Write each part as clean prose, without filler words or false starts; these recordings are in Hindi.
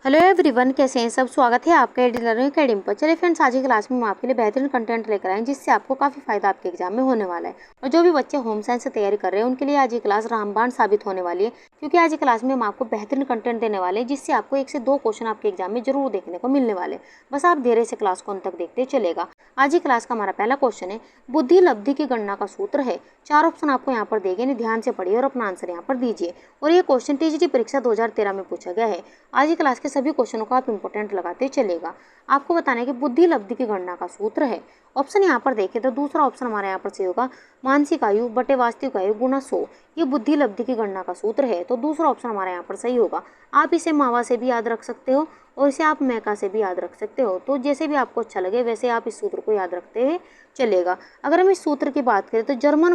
हेलो एवरीवन, कैसे हैं सब। स्वागत है आपका एडी लर्निंग अकेडमी पर। चलिए फ्रेंड्स, आज की क्लास में हम आपके लिए बेहतरीन कंटेंट लेकर आए हैं जिससे आपको काफ़ी फायदा आपके एग्जाम में होने वाला है। और जो भी बच्चे होम साइंस से तैयारी कर रहे हैं उनके लिए आज की क्लास रामबाण साबित होने वाली है, क्योंकि आज की क्लास में हम आपको बेहतरीन कंटेंट देने वाले हैं जिससे आपको 1 से 2 क्वेश्चन आपके एग्जाम में जरूर देखने को मिलने वाले। बस आप धैर्य से क्लास को अंत तक देखते चलेगा। आज की क्लास का हमारा पहला क्वेश्चन है, बुद्धि लब्धि की गणना का सूत्र है। 4 ऑप्शन आपको यहाँ पर देंगे, ध्यान से पढ़िए और अपना आंसर यहाँ पर दीजिए। और ये क्वेश्चन टीजीटी परीक्षा 2013 में पूछा गया है। आज की क्लास के सभी क्वेश्चनों को आप इंपोर्टेंट लगाते चलेगा। आपको बताना है कि बुद्धि लब्धि की गणना का सूत्र है। ऑप्शन यहाँ पर देखें तो दूसरा ऑप्शन हमारे यहाँ पर सही होगा, मानसिक आयु बटे वास्तविक आयु गुणा 100। ये बुद्धि लब्धि की गणना का सूत्र है, तो दूसरा ऑप्शन हमारे यहाँ पर सही होगा। आप इसे मावा से भी याद रख सकते हो और इसे आप मैका से भी याद रख सकते हो, तो जैसे भी आपको अच्छा लगे वैसे आप इस सूत्र को याद रखते हैं चलेगा। अगर हम इस सूत्र की बात करें तो जर्मन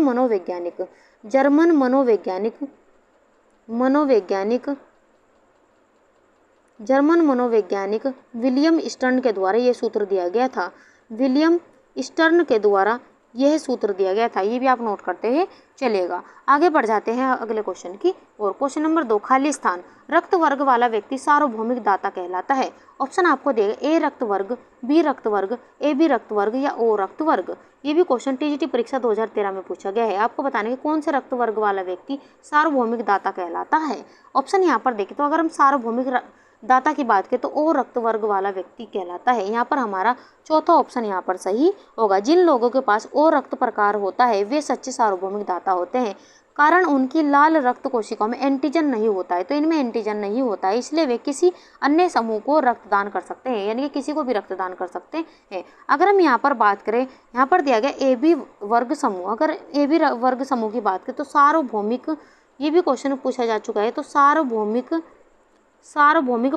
मनोवैज्ञानिक विलियम स्टर्न के द्वारा यह सूत्र दिया गया था। विलियम स्टर्न के द्वारा यह सूत्र दिया गया था, ये भी आप नोट करते हैं चलेगा। आगे बढ़ जाते हैं अगले क्वेश्चन की और। क्वेश्चन नंबर 2, खाली स्थान। रक्त वर्ग वाला व्यक्ति सार्वभौमिक दाता कहलाता है। ऑप्शन आपको देगा ए रक्त वर्ग, बी रक्त वर्ग, ए बी रक्त वर्ग या ओ रक्त वर्ग। ये भी क्वेश्चन टीजीटी परीक्षा 2013 में पूछा गया है। आपको बताने कि कौन से रक्त वर्ग वाला व्यक्ति सार्वभौमिक दाता कहलाता है। ऑप्शन यहाँ पर देखें तो अगर हम सार्वभौमिक दाता की बात करें तो ओ रक्त वर्ग वाला व्यक्ति कहलाता है। यहाँ पर हमारा चौथा ऑप्शन यहाँ पर सही होगा। जिन लोगों के पास ओ रक्त प्रकार होता है वे सच्चे सार्वभौमिक दाता होते हैं, कारण उनकी लाल रक्त कोशिकाओं में एंटीजन नहीं होता है। तो इनमें एंटीजन नहीं होता है, इसलिए वे किसी अन्य समूह को रक्तदान कर सकते हैं, यानी कि किसी को भी रक्तदान कर सकते हैं। अगर हम यहाँ पर बात करें, यहाँ पर दिया गया ए बी वर्ग समूह। अगर ए बी वर्ग समूह की बात करें तो सार्वभौमिक, ये भी क्वेश्चन पूछा जा चुका है, तो सार्वभौमिक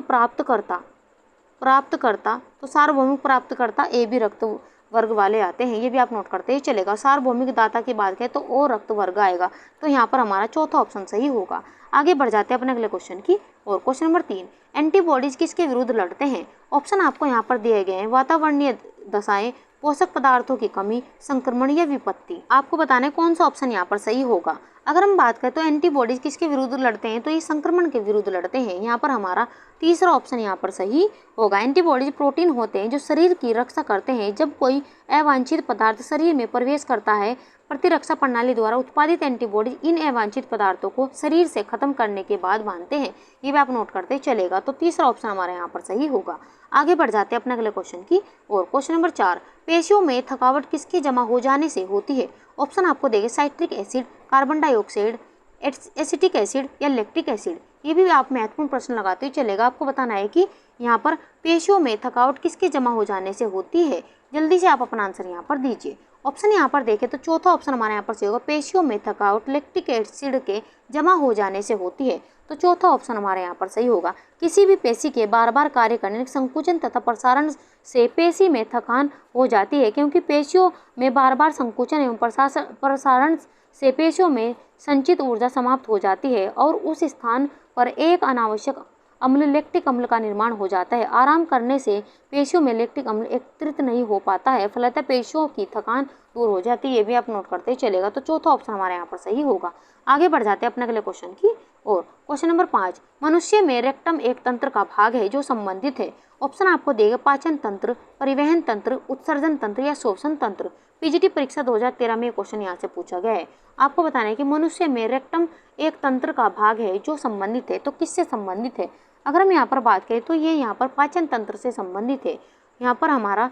प्राप्तकर्ता तो सार्वभौमिक प्राप्तकर्ता ए बी रक्त वर्ग वाले आते हैं, ये भी आप नोट करते ही चलेगा। सार्वभौमिक दाता की बात करें तो ओ रक्त वर्ग आएगा, तो यहाँ पर हमारा चौथा ऑप्शन सही होगा। आगे बढ़ जाते हैं अपने अगले क्वेश्चन की और। क्वेश्चन नंबर 3, एंटीबॉडीज किसके विरुद्ध लड़ते हैं। ऑप्शन आपको यहाँ पर दिए गए हैं, वातावरणीय दशाएं, पोषक पदार्थों की कमी, संक्रमण या विपत्ति। आपको बताना है कौन सा ऑप्शन यहाँ पर सही होगा। अगर हम बात करें तो एंटीबॉडीज किसके विरुद्ध लड़ते हैं, तो ये संक्रमण के विरुद्ध लड़ते हैं। यहाँ पर हमारा तीसरा ऑप्शन यहाँ पर सही होगा। एंटीबॉडीज प्रोटीन होते हैं जो शरीर की रक्षा करते हैं। जब कोई अवांछित पदार्थ शरीर में प्रवेश करता है, प्रतिरक्षा प्रणाली द्वारा उत्पादित एंटीबॉडीज इन अवांछित पदार्थों को शरीर से खत्म करने के बाद बांधते हैं। ये भी आप नोट करते चलेगा, तो तीसरा ऑप्शन हमारे यहाँ पर सही होगा। आगे बढ़ जाते हैं अपने अगले क्वेश्चन की और। क्वेश्चन नंबर 4, पेशियों में थकावट किसके जमा हो जाने से होती है। ऑप्शन आपको देंगे citric acid, carbon dioxide, acetic acid या लैक्टिक एसिड। ये भी आप महत्वपूर्ण प्रश्न लगाते ही चलेगा। आपको बताना है कि यहाँ पर पेशियों में थकावट किसके जमा हो जाने से होती है। जल्दी से आप अपना आंसर यहाँ पर दीजिए। ऑप्शन यहाँ पर देखें तो चौथा ऑप्शन हमारे यहाँ पर सही होगा, पेशियों में थकावट लैक्टिक एसिड के जमा हो जाने से होती है, तो चौथा ऑप्शन हमारे यहाँ पर सही होगा। किसी भी पेशी के बार बार कार्य करने, संकुचन तथा प्रसारण से पेशी में थकान हो जाती है, क्योंकि पेशियों में बार बार संकुचन एवं प्रसारण से पेशियों में संचित ऊर्जा समाप्त हो जाती है और उस स्थान पर एक अनावश्यक अम्ल लैक्टिक अम्ल का निर्माण हो जाता है। आराम करने से पेशियों में लैक्टिक अम्ल एकत्रित नहीं हो पाता है, फलतः पेशियों की थकान दूर हो जाती है। ये भी आप नोट करते ही चलेगा, तो चौथा ऑप्शन हमारे यहाँ पर सही होगा। आगे बढ़ जाते हैं अपने अगले क्वेश्चन की और। क्वेश्चन नंबर 5, मनुष्य में रेक्टम एक तंत्र का भाग है जो संबंधित है। ऑप्शन आपको देगा पाचन तंत्र, परिवहन तंत्र, उत्सर्जन तंत्र या शोषण तंत्र। पीजीटी परीक्षा 2013 में क्वेश्चन यहाँ से पूछा गया है। आपको बताना है कि मनुष्य में रेक्टम एक तंत्र का भाग है जो संबंधित है, तो किससे संबंधित है। अगर हम यहाँ पर बात करें तो ये यहाँ पर पाचन तंत्र से संबंधित है। यहाँ पर हमारा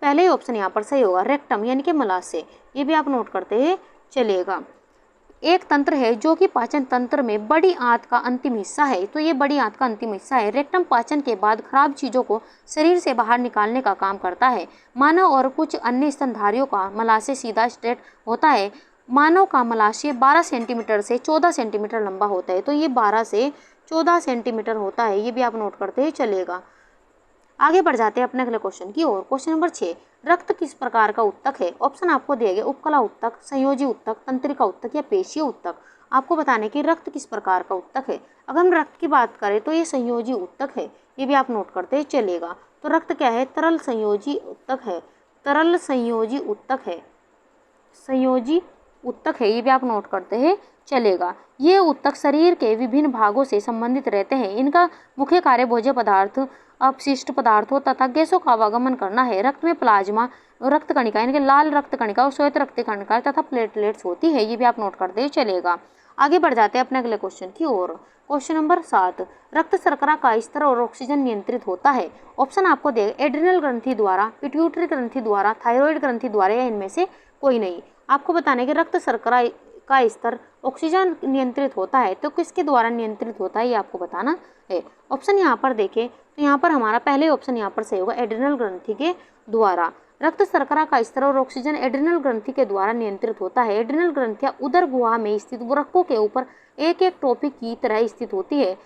पहले ही ऑप्शन यहाँ पर सही होगा, रेक्टम यानी कि मलाशय। ये भी आप नोट करते हैं चलेगा। एक तंत्र है जो कि पाचन तंत्र में बड़ी आंत का अंतिम हिस्सा है, तो ये बड़ी आंत का अंतिम हिस्सा है। रेक्टम पाचन के बाद खराब चीजों को शरीर से बाहर निकालने का काम करता है। मानव और कुछ अन्य स्तनधारियों का मलाशय सीधा स्ट्रेट होता है। मानव का मलाशय 12 सेंटीमीटर से 14 सेंटीमीटर लंबा होता है, तो ये 12 से 14 सेंटीमीटर होता है। ये भी आप नोट करते ही चलेगा। आगे बढ़ जाते हैं अपने अगले क्वेश्चन की ओर। क्वेश्चन नंबर 6, रक्त किस प्रकार का उत्तक है। ऑप्शन आपको दिए गए उपकला उत्तक, संयोजी उत्तक, तंत्रिका उत्तक या पेशीय उत्तक। आपको बताने कि रक्त किस प्रकार का उत्तक है। अगर हम रक्त की बात करें तो ये संयोजी उत्तक है, ये भी आप नोट करते ही चलेगा। तो रक्त क्या है, तरल संयोजी उत्तक है, तरल संयोजी उत्तक है, संयोजी ऊतक है, ये भी आप नोट करते हैं चलेगा। ये ऊतक शरीर के विभिन्न भागों से संबंधित रहते हैं। इनका मुख्य कार्य भोज्य पदार्थ, अपशिष्ट पदार्थों तथा गैसों का आवागमन करना है। रक्त में प्लाज्मा, रक्त कणिका यानी कि लाल रक्त कणिका और श्वेत रक्त कणिका तथा प्लेटलेट्स होती है, ये भी आप नोट करते हैं चलेगा। आगे बढ़ जाते हैं अपने अगले क्वेश्चन की ओर। क्वेश्चन नंबर 7, रक्त शर्करा का स्तर और ऑक्सीजन नियंत्रित होता है। ऑप्शन आपको दे एड्रिनल ग्रंथि द्वारा, पिट्यूटरी ग्रंथि द्वारा, थायराइड ग्रंथि द्वारा या इनमें से कोई नहीं। आपको बताना है कि रक्त शर्करा का स्तर ऑक्सीजन नियंत्रित होता है तो किसके द्वारा नियंत्रित होता है, ये आपको बताना है। ऑप्शन यहाँ पर देखें तो यहाँ पर हमारा पहले ऑप्शन यहाँ पर सही होगा, एड्रिनल ग्रंथि के द्वारा। रक्त शर्करा का स्तर और ऑक्सीजन एड्रिनल ग्रंथि के द्वारा नियंत्रित होता है। एड्रिनल ग्रंथियां उदर गुहा में स्थित वृक्कों के ऊपर एक एक टोपी की तरह स्थित होती है।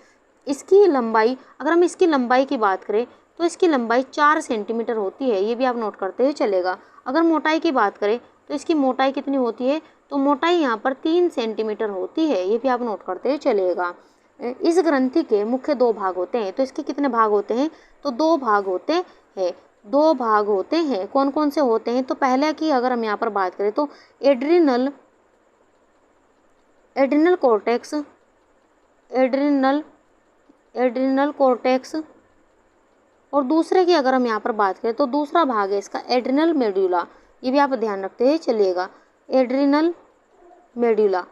इसकी लंबाई, अगर हम इसकी लंबाई की बात करें तो इसकी लंबाई 4 सेंटीमीटर होती है, ये भी आप नोट करते हुए चलेगा। अगर मोटाई की बात करें तो इसकी मोटाई कितनी होती है, तो मोटाई यहाँ पर 3 सेंटीमीटर होती है, ये भी आप नोट करते हुए चलेगा। इस ग्रंथि के मुख्य 2 भाग होते हैं, तो इसके कितने भाग होते हैं, तो 2 भाग होते हैं। 2 भाग होते हैं, कौन कौन से होते हैं, तो पहले की अगर हम यहाँ पर बात करें तो एड्रिनल कॉर्टेक्स, एड्रिनल कॉर्टेक्स, और दूसरे की अगर हम यहाँ पर बात करें तो दूसरा भाग है इसका एड्रिनल मेडुला, ये भी आप ध्यान रखते हैं चलिएगा। एड्रिनल मेडुला,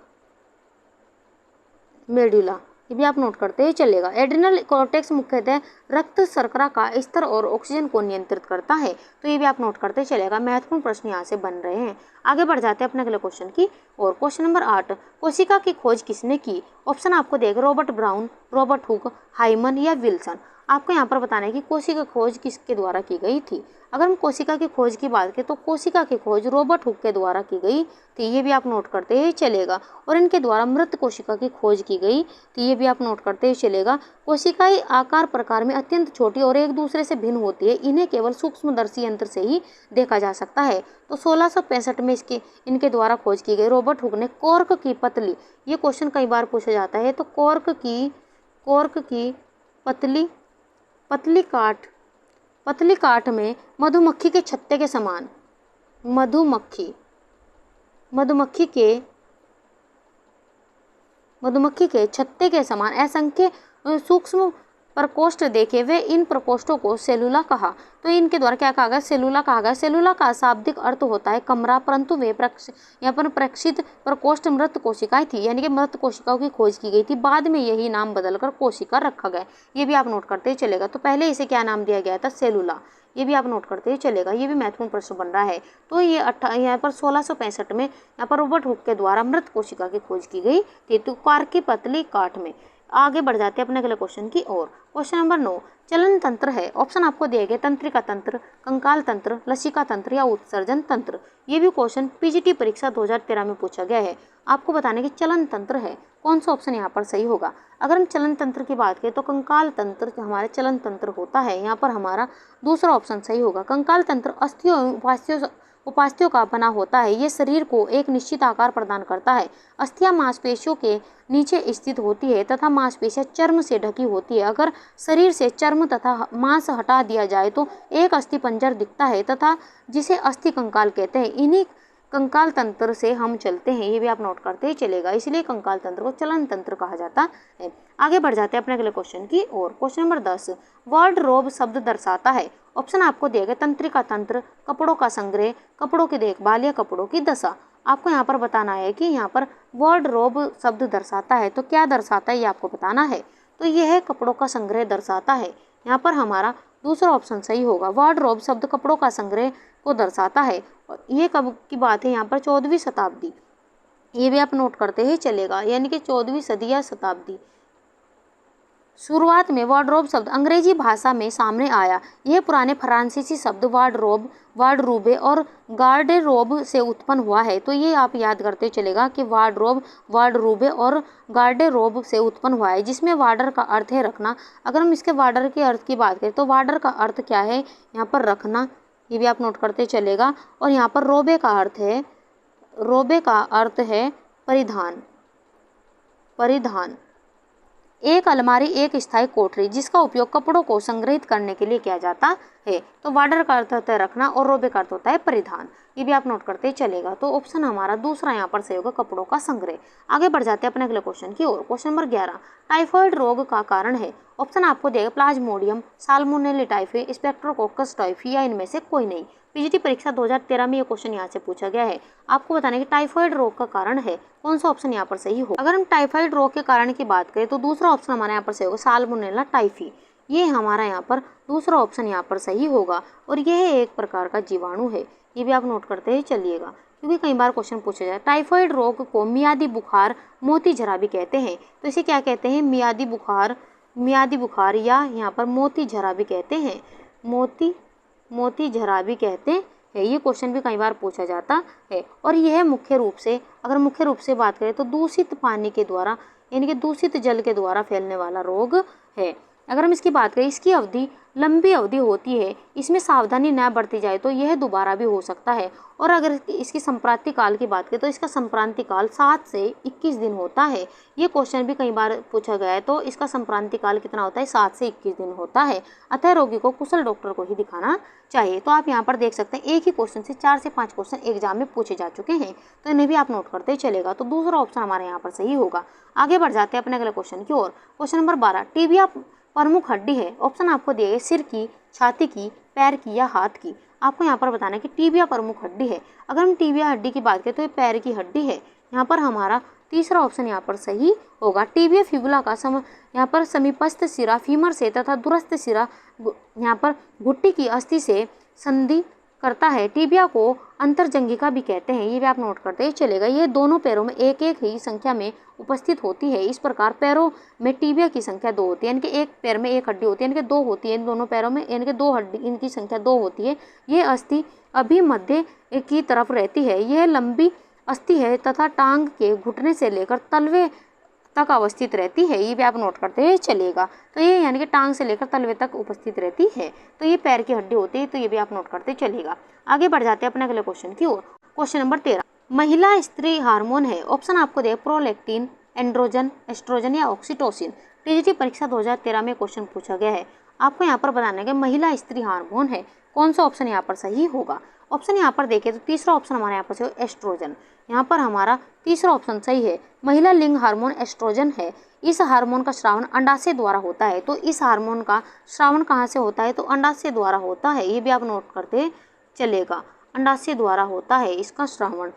ये भी आप नोट करते ही चलेगा। एड्रिनल कॉर्टेक्स मुख्यतः रक्त शर्करा का स्तर और ऑक्सीजन को नियंत्रित करता है, तो ये भी आप नोट करते चलेगा। महत्वपूर्ण प्रश्न यहाँ से बन रहे हैं। आगे बढ़ जाते हैं अपने अगले क्वेश्चन की और। क्वेश्चन नंबर 8, कोशिका की खोज किसने की। ऑप्शन आपको देगा Robert Brown, Robert Hooke, Hyman या विल्सन। आपको यहाँ पर बताना है कि कोशिका खोज किसके द्वारा की गई थी। अगर हम कोशिका की खोज की बात करें तो कोशिका की खोज रॉबर्ट हुक के द्वारा की गई थी, ये भी आप नोट करते ही चलेगा। और इनके द्वारा मृत कोशिका की खोज की गई थी, ये भी आप नोट करते ही चलेगा। कोशिकाएं आकार प्रकार में अत्यंत छोटी और एक दूसरे से भिन्न होती है, इन्हें केवल सूक्ष्मदर्शी यंत्र से ही देखा जा सकता है। तो 1665 में इनके द्वारा खोज की गई। रॉबर्ट हुक ने कॉर्क की पतली, ये क्वेश्चन कई बार पूछा जाता है, तो कॉर्क की पतली काठ में मधुमक्खी के छत्ते के समान, मधुमक्खी के छत्ते के समान असंख्य सूक्ष्म प्रकोष्ठ देखे, वे इन प्रकोष्ठों को सेलुला कहा। तो इनके द्वारा क्या कहा गया, सेलुला कहा गया। सेलुला का शाब्दिक अर्थ होता है कमरा, परंतु वे यहाँ पर प्रेक्षित प्रकोष्ठ मृत कोशिकाएं थी, यानी कि मृत कोशिकाओं की खोज की गई थी। बाद में यही नाम बदलकर कोशिका रखा गया, ये भी आप नोट करते ही चलेगा। तो पहले इसे क्या नाम दिया गया था, सेलुला, ये भी आप नोट करते ही चलेगा। ये भी महत्वपूर्ण प्रश्न बन रहा है। तो ये यहाँ पर 1665 में यहाँ पर रॉबर्ट हुक के द्वारा मृत कोशिका की खोज की गई थी, तो कॉर्क की पतली काठ में। आगे बढ़ जाते हैं अपने अगले क्वेश्चन की ओर। क्वेश्चन नंबर 9, चलन तंत्र है। ऑप्शन आपको दिए गए तंत्रिका तंत्र, कंकाल तंत्र, लसिका तंत्र या उत्सर्जन तंत्र। ये भी क्वेश्चन पीजीटी परीक्षा 2013 में पूछा गया है। आपको बताने की चलन तंत्र है, कौन सा ऑप्शन यहाँ पर सही होगा। अगर हम चलन तंत्र की बात करें तो कंकाल तंत्र हमारे चलन तंत्र होता है, यहाँ पर हमारा दूसरा ऑप्शन सही होगा। कंकाल तंत्र अस्थियों उपास्थियों का बना होता है, ये शरीर को एक निश्चित आकार प्रदान करता है। अस्थियां मांसपेशियों के नीचे स्थित होती है तथा मांसपेशियां चर्म से ढकी होती है। अगर शरीर से चर्म तथा मांस हटा दिया जाए तो एक अस्थि पंजर दिखता है तथा जिसे अस्थि कंकाल कहते हैं। इन्हीं कंकाल तंत्र से हम चलते हैं, ये भी आप नोट करते ही चलेगा, इसलिए कंकाल तंत्र को चलन तंत्र कहा जाता है। आगे बढ़ जाते हैं अपने अगले क्वेश्चन की ओर। क्वेश्चन नंबर 10, वार्डरोब शब्द दर्शाता है। ऑप्शन आपको दिए गए तंत्रिका तंत्र, कपड़ों का संग्रह, कपड़ों की देखभाल या कपड़ों की दशा। आपको यहाँ पर बताना है कि यहाँ पर वार्डरोब शब्द दर्शाता है, तो क्या दर्शाता है ये आपको बताना है। तो यह कपड़ों का संग्रह दर्शाता है, यहाँ पर हमारा दूसरा ऑप्शन सही होगा। वार्डरोब शब्द कपड़ों का संग्रह को दर्शाता है। और ये कब की बात है, यहाँ पर 14वीं शताब्दी, ये भी आप नोट करते ही चलेगा, यानी कि 14वीं सदी या शताब्दी। शुरुआत में वार्डरोब शब्द अंग्रेजी भाषा में सामने आया। यह पुराने फ्रांसीसी शब्द वार्डरूबे और गार्डेरोब से उत्पन्न हुआ है। तो ये आप याद करते चलेगा कि वार्डरोब, वार्डरूबे और गार्डेरोब से उत्पन्न हुआ है, जिसमें वार्डर का अर्थ है रखना। अगर हम इसके वार्डर के अर्थ की बात करें तो वार्डर का अर्थ क्या है, यहाँ पर रखना, ये भी आप नोट करते चलेगा। और यहाँ पर रोबे का अर्थ है परिधान। एक अलमारी एक स्थायी कोठरी जिसका उपयोग कपड़ों को संग्रहित करने के लिए किया जाता है। तो वार्डर का अर्थ होता है रखना और रोबे का अर्थ होता है परिधान। ये भी आप नोट करते ही चलेगा। तो ऑप्शन हमारा दूसरा यहाँ पर सही होगा, कपड़ों का संग्रह। आगे बढ़ जाते हैं अपने अगले क्वेश्चन की ओर। क्वेश्चन नंबर 11, टाइफाइड रोग का कारण है। ऑप्शन आपको देगा प्लाज्मोडियम, साल्मोनेला टाइफी, स्पेक्ट्रोकोकस टाइफी या इनमें से कोई नहीं। पीजीटी परीक्षा 2013 में ये क्वेश्चन यहाँ से पूछा गया है। आपको बताना है कि टाइफाइड रोग का कारण है, कौन सा ऑप्शन यहाँ पर सही हो। अगर हम टाइफाइड रोग के कारण की बात करें तो दूसरा ऑप्शन हमारे यहाँ पर सही होगा, साल्मोनेला टाइफी। ये हमारा यहाँ पर दूसरा ऑप्शन यहाँ पर सही होगा और यह एक प्रकार का जीवाणु है। ये भी आप नोट करते ही चलिएगा क्योंकि कई बार क्वेश्चन पूछा जाए। टाइफाइड रोग को मियादी बुखार, मोती झरा भी कहते हैं। तो इसे क्या कहते हैं, मियादी बुखार या यहाँ पर मोती झरा भी कहते हैं। मोती झरा भी कहते हैं। ये क्वेश्चन भी कई बार पूछा जाता है और यह मुख्य रूप से, अगर मुख्य रूप से बात करें तो दूषित पानी के द्वारा यानी कि दूषित जल के द्वारा फैलने वाला रोग है। अगर हम इसकी बात करें, इसकी अवधि लंबी अवधि होती है, इसमें सावधानी न बरती जाए तो यह दोबारा भी हो सकता है। और अगर इसकी संप्रांति काल की बात करें तो इसका संप्रांति काल 7 से 21 दिन होता है। ये क्वेश्चन भी कई बार पूछा गया है। तो इसका संप्रांति काल कितना होता है, 7 से 21 दिन होता है। अतः रोगी को कुशल डॉक्टर को ही दिखाना चाहिए। तो आप यहाँ पर देख सकते हैं एक ही क्वेश्चन से 4 से 5 क्वेश्चन एग्जाम में पूछे जा चुके हैं, तो इन्हें भी आप नोट करते चलेगा। तो दूसरा ऑप्शन हमारे यहाँ पर सही होगा। आगे बढ़ जाते हैं अपने अगले क्वेश्चन की ओर। क्वेश्चन नंबर 12, टीबिया प्रमुख हड्डी है। ऑप्शन आपको दिए गए सिर की, छाती की, पैर की या हाथ की। आपको यहाँ पर बताना है कि टीबिया प्रमुख हड्डी है। अगर हम टीबिया हड्डी की बात करें तो ये पैर की हड्डी है। यहाँ पर हमारा तीसरा ऑप्शन यहाँ पर सही होगा। टीबिया फिबुला का यहाँ पर समीपस्थ सिरा फीमर से तथा दूरस्थ सिरा यहाँ पर घुट्टी की अस्थि से संधि करता है। टीबिया को अंतरजंघिका भी कहते हैं। ये भी आप नोट करते ही चलेगा। ये दोनों पैरों में एक एक ही संख्या में उपस्थित होती है। इस प्रकार पैरों में टीबिया की संख्या 2 होती है, यानी कि एक पैर में एक हड्डी होती है, यानी कि 2 होती है इन दोनों पैरों में, यानी कि 2 हड्डी, इनकी संख्या 2 होती है। ये अस्थि अभी मध्य की तरफ रहती है। यह लंबी अस्थि है तथा टांग के घुटने से लेकर तलवे तक अवस्थित रहती है। ये भी आप नोट करते हैं चलेगा। तो ये यानी कि टांग से लेकर तलवे तक उपस्थित रहती है। तो ये पैर की हड्डी होती है। तो ये भी आप नोट करते चलेगा। आगे बढ़ जाते हैं अपने अगले क्वेश्चन की ओर। क्वेश्चन नंबर 13, महिला स्त्री हार्मोन है। ऑप्शन आपको दे प्रोलैक्टिन, एंड्रोजन, एस्ट्रोजन या ऑक्सीटोसिन। टीजीटी परीक्षा 2013 में क्वेश्चन पूछा गया है। आपको यहाँ पर बताना है कि महिला स्त्री हार्मोन है, कौन सा ऑप्शन यहाँ पर सही होगा। ऑप्शन यहाँ पर देखें तो तीसरा ऑप्शन हमारे यहाँ पर से एस्ट्रोजन। यहाँ पर हमारा तीसरा ऑप्शन सही है। महिला लिंग हार्मोन एस्ट्रोजन है। इस हार्मोन का स्रावन अंडाशय द्वारा होता है। तो इस हार्मोन का स्रावन कहाँ से होता है, तो अंडाशय द्वारा होता है। ये भी आप नोट करते चलेगा, अंडाशय द्वारा होता है इसका स्रावन।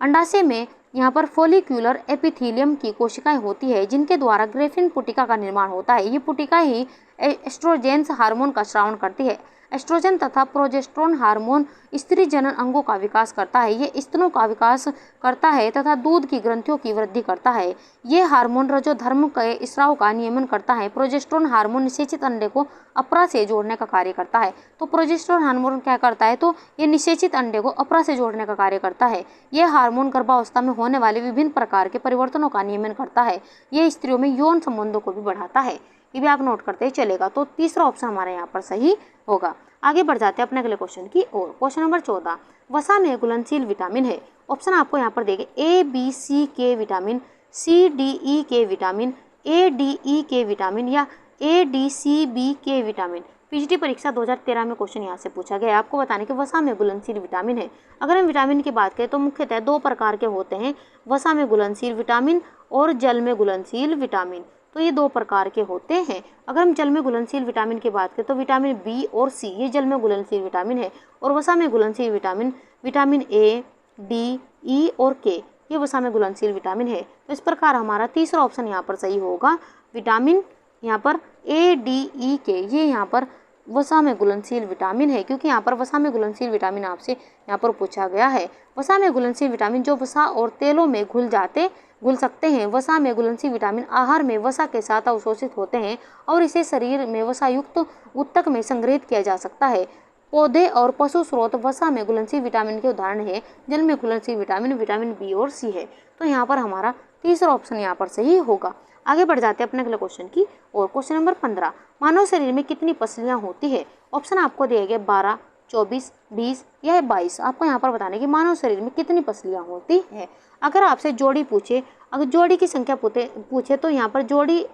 अंडाशय में यहाँ पर फोलिक्यूलर एपिथीलियम की कोशिकाएं होती है जिनके द्वारा ग्रेफिन पुटिका का निर्माण होता है। ये पुटिका ही एस्ट्रोजेंस हार्मोन का स्रावन करती है। एस्ट्रोजन तथा प्रोजेस्टेरोन हार्मोन स्त्री जनन अंगों का विकास करता है। ये स्तनों का विकास करता है तथा दूध की ग्रंथियों की वृद्धि करता है। ये हार्मोन रजोधर्म के स्राव का नियमन करता है। प्रोजेस्टेरोन हार्मोन निषेचित अंडे को अपरा से जोड़ने का कार्य करता है। तो प्रोजेस्टेरोन हार्मोन क्या करता है, तो ये निषेचित अंडे को अपरा से जोड़ने का कार्य करता है। यह हार्मोन गर्भावस्था में होने वाले विभिन्न प्रकार के परिवर्तनों का नियमन करता है। यह स्त्रियों में यौन संबंधों को भी बढ़ाता है। ये भी आप नोट करते ही चलेगा। तो तीसरा ऑप्शन हमारे यहाँ पर सही होगा। आगे बढ़ जाते हैं अपने अगले क्वेश्चन की ओर। क्वेश्चन नंबर 14, वसा में घुलनशील विटामिन है। ऑप्शन आपको यहाँ पर देंगे ए बी सी के विटामिन, सी डी ई के विटामिन, ए डी ई के विटामिन या ए डी सी बी के विटामिन। पीजीटी परीक्षा 2013 में क्वेश्चन यहाँ से पूछा गया है। आपको बताने कि वसा में घुलनशील विटामिन है। अगर हम विटामिन की बात करें तो मुख्यतः 2 प्रकार के होते हैं, वसा में घुलनशील विटामिन और जल में घुलनशील विटामिन। तो ये 2 प्रकार के होते हैं। अगर हम जल में घुलनशील विटामिन की बात करें तो विटामिन बी और सी ये जल में घुलनशील विटामिन है और वसा में घुलनशील विटामिन विटामिन ए, डी, ई और के ये वसा में घुलनशील विटामिन है। तो इस प्रकार हमारा तीसरा ऑप्शन यहाँ पर सही होगा। विटामिन यहाँ पर ए, डी, ई के ये यहाँ पर वसा में घुलनशील विटामिन है, क्योंकि यहाँ पर वसा में घुलनशील विटामिन आपसे यहाँ पर पूछा गया है। वसा में घुलनशील विटामिन जो वसा और तेलों में घुल सकते हैं। वसा में घुलनशील विटामिन आहार में वसा के साथ अवशोषित होते हैं और इसे शरीर में वसा युक्त ऊतक में संग्रहित किया जा सकता है। पौधे और पशु स्रोत वसा में घुलनशील विटामिन के उदाहरण है। जल में घुलनशील विटामिन विटामिन बी और सी है। तो यहाँ पर हमारा तीसरा ऑप्शन यहाँ पर सही होगा। आगे बढ़ जाते हैं अपने अगले क्वेश्चन की और। क्वेश्चन नंबर 15, मानव शरीर में कितनी पसलियाँ होती है। ऑप्शन आपको दिए गए 12, 24, 20 या 22। आपको यहाँ पर बताने कि मानव शरीर में कितनी पसलियाँ होती है। अगर आपसे जोड़ी पूछे, अगर जोड़ी की संख्या पूछे तो यहाँ पर जोड़ी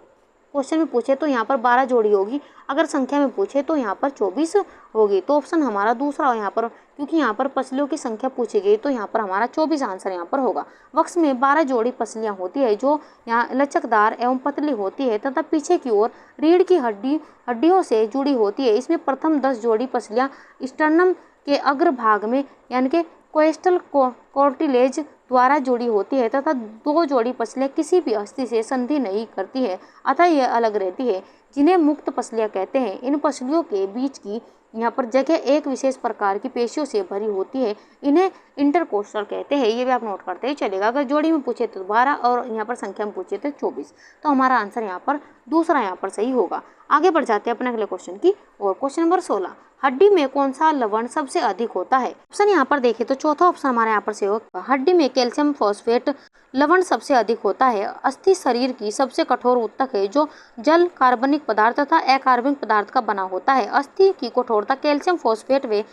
क्वेश्चन में पूछे तो यहाँ पर 12 जोड़ी होगी, अगर संख्या में पूछे तो यहाँ पर 24 होगी। तो ऑप्शन हमारा दूसरा यहाँ पर, क्योंकि यहाँ पर पसलियों की संख्या पूछी गई तो यहाँ पर हमारा 24 आंसर यहाँ पर होगा। वक्स में 12 जोड़ी पसलियाँ होती है जो यहाँ लचकदार एवं पतली होती है तथा पीछे की ओर रीढ़ की हड्डियों से जुड़ी होती है। इसमें प्रथम 10 जोड़ी पसलियाँ स्टर्नम के अग्रभाग में यानी कि कोस्टल कार्टिलेज द्वारा जुड़ी होती है तथा 2 जोड़ी पसलियाँ किसी भी अस्थि से संधि नहीं करती है, अतः यह अलग रहती है, जिन्हें मुक्त पसलियाँ कहते हैं। इन पसलियों के बीच की यहाँ पर जगह एक विशेष प्रकार की पेशियों से भरी होती है, इन्हें इंटरकोस्टल कहते हैं। ये भी आप नोट करते ही चलेगा। अगर जोड़ी में पूछे तो 12 और यहाँ पर संख्या में पूछे तो 24, तो हमारा आंसर यहाँ पर दूसरा यहाँ पर सही होगा। आगे बढ़ जाते हैं अपने अगले क्वेश्चन की और। क्वेश्चन नंबर 16, हड्डी में कौन सा लवण सबसे अधिक होता है? ऑप्शन यहाँ पर देखें तो चौथा ऑप्शन हमारे यहाँ पर सही होगा। हड्डी में कैल्शियम फॉस्फेट लवण सबसे अधिक होता है। अस्थि शरीर की सबसे कठोर ऊतक है जो जल, कार्बनिक पदार्थ तथा अकार्बनिक पदार्थ का बना होता है। अस्थि की कठोरता कैल्शियम फॉस्फेट व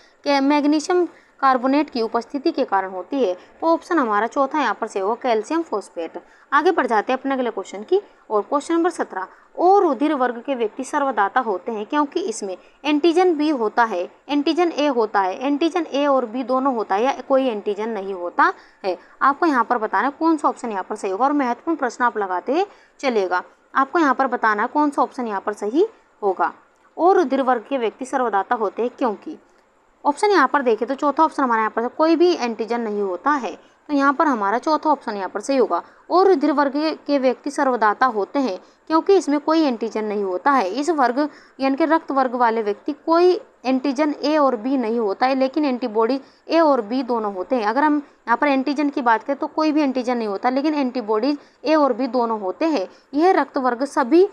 मैग्नीशियम कार्बोनेट की उपस्थिति के कारण होती है। तो ऑप्शन हमारा चौथा यहाँ पर सही होगा, कैल्शियम फॉस्फेट। आगे बढ़ जाते हैं अपने अगले क्वेश्चन की और। क्वेश्चन नंबर 17, ओ रुधिर वर्ग के व्यक्ति सर्वदाता होते हैं क्योंकि इसमें एंटीजन बी होता है, एंटीजन ए होता है, एंटीजन ए और बी दोनों होता है या कोई एंटीजन नहीं होता है। आपको यहाँ पर बताना है कौन सा ऑप्शन यहाँ पर सही होगा और महत्वपूर्ण प्रश्न आप लगाते चलेगा। आपको यहाँ पर बताना है कौन सा ऑप्शन यहाँ पर सही होगा। ओ रुधिर वर्ग के व्यक्ति सर्वदाता होते हैं क्योंकि ऑप्शन यहाँ पर देखें तो चौथा ऑप्शन हमारे यहाँ पर कोई भी एंटीजन नहीं होता है, तो यहाँ पर हमारा चौथा ऑप्शन यहाँ पर सही होगा। और रुधिर वर्ग के व्यक्ति सर्वदाता होते हैं क्योंकि इसमें कोई एंटीजन नहीं होता है। इस वर्ग यानी कि रक्त वर्ग वाले व्यक्ति कोई एंटीजन ए और बी नहीं होता है, लेकिन एंटीबॉडी ए और बी दोनों होते हैं। अगर हम यहाँ पर एंटीजन की बात करें तो कोई भी एंटीजन नहीं होता, लेकिन एंटीबॉडीज ए और बी दोनों होते हैं। यह रक्त वर्ग सभी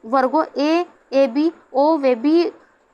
वर्गों A B O way B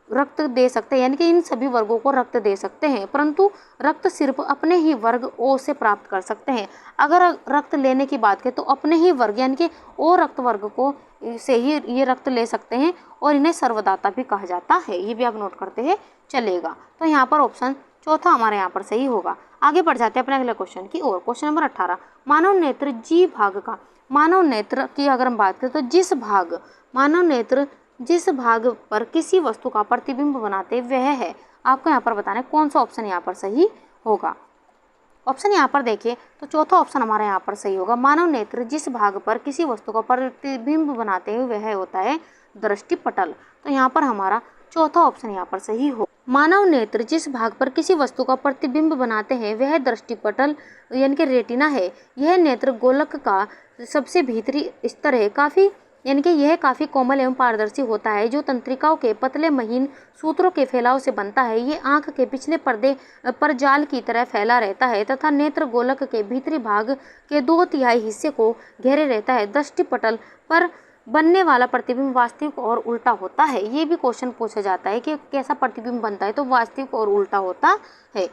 रक्त दे सकते हैं, यानी कि इन सभी वर्गों को रक्त दे सकते हैं, परंतु रक्त सिर्फ अपने ही वर्ग ओ से प्राप्त कर सकते हैं। अगर रक्त लेने की बात करें तो अपने ही वर्ग यानी कि ओ रक्त वर्ग को से ही ये रक्त ले सकते हैं और इन्हें सर्वदाता भी कहा जाता है। ये भी आप नोट करते हैं चलेगा। तो यहाँ पर ऑप्शन चौथा हमारे यहाँ पर सही होगा। आगे बढ़ जाते हैं अपने अगले क्वेश्चन की और। क्वेश्चन नंबर 18, मानव नेत्र जी भाग का, मानव नेत्र की अगर हम बात करें तो जिस भाग, मानव नेत्र जिस भाग पर किसी वस्तु का प्रतिबिंब बनाते वह है। आपको यहाँ पर बताना है कौन सा ऑप्शन यहाँ पर सही होगा। ऑप्शन यहाँ पर देखिए तो चौथा ऑप्शन हमारा यहाँ पर सही होगा। मानव नेत्र जिस भाग पर किसी वस्तु का प्रतिबिंब बनाते हैं वह होता है दृष्टिपटल। तो यहाँ पर हमारा चौथा ऑप्शन यहाँ पर सही हो। मानव नेत्र जिस भाग पर किसी वस्तु का प्रतिबिंब बनाते हैं वह दृष्टिपटल यानी कि रेटिना है। यह नेत्र गोलक का सबसे भीतरी स्तर है, काफ़ी यानी कि यह काफ़ी कोमल एवं पारदर्शी होता है जो तंत्रिकाओं के पतले महीन सूत्रों के फैलाव से बनता है। ये आंख के पिछले पर्दे पर जाल की तरह फैला रहता है तथा नेत्र गोलक के भीतरी भाग के 2/3 हिस्से को घेरे रहता है। दृष्टिपटल पर बनने वाला प्रतिबिंब वास्तविक और उल्टा होता है। ये भी क्वेश्चन पूछा जाता है कि कैसा प्रतिबिंब बनता है, तो वास्तविक और उल्टा होता है।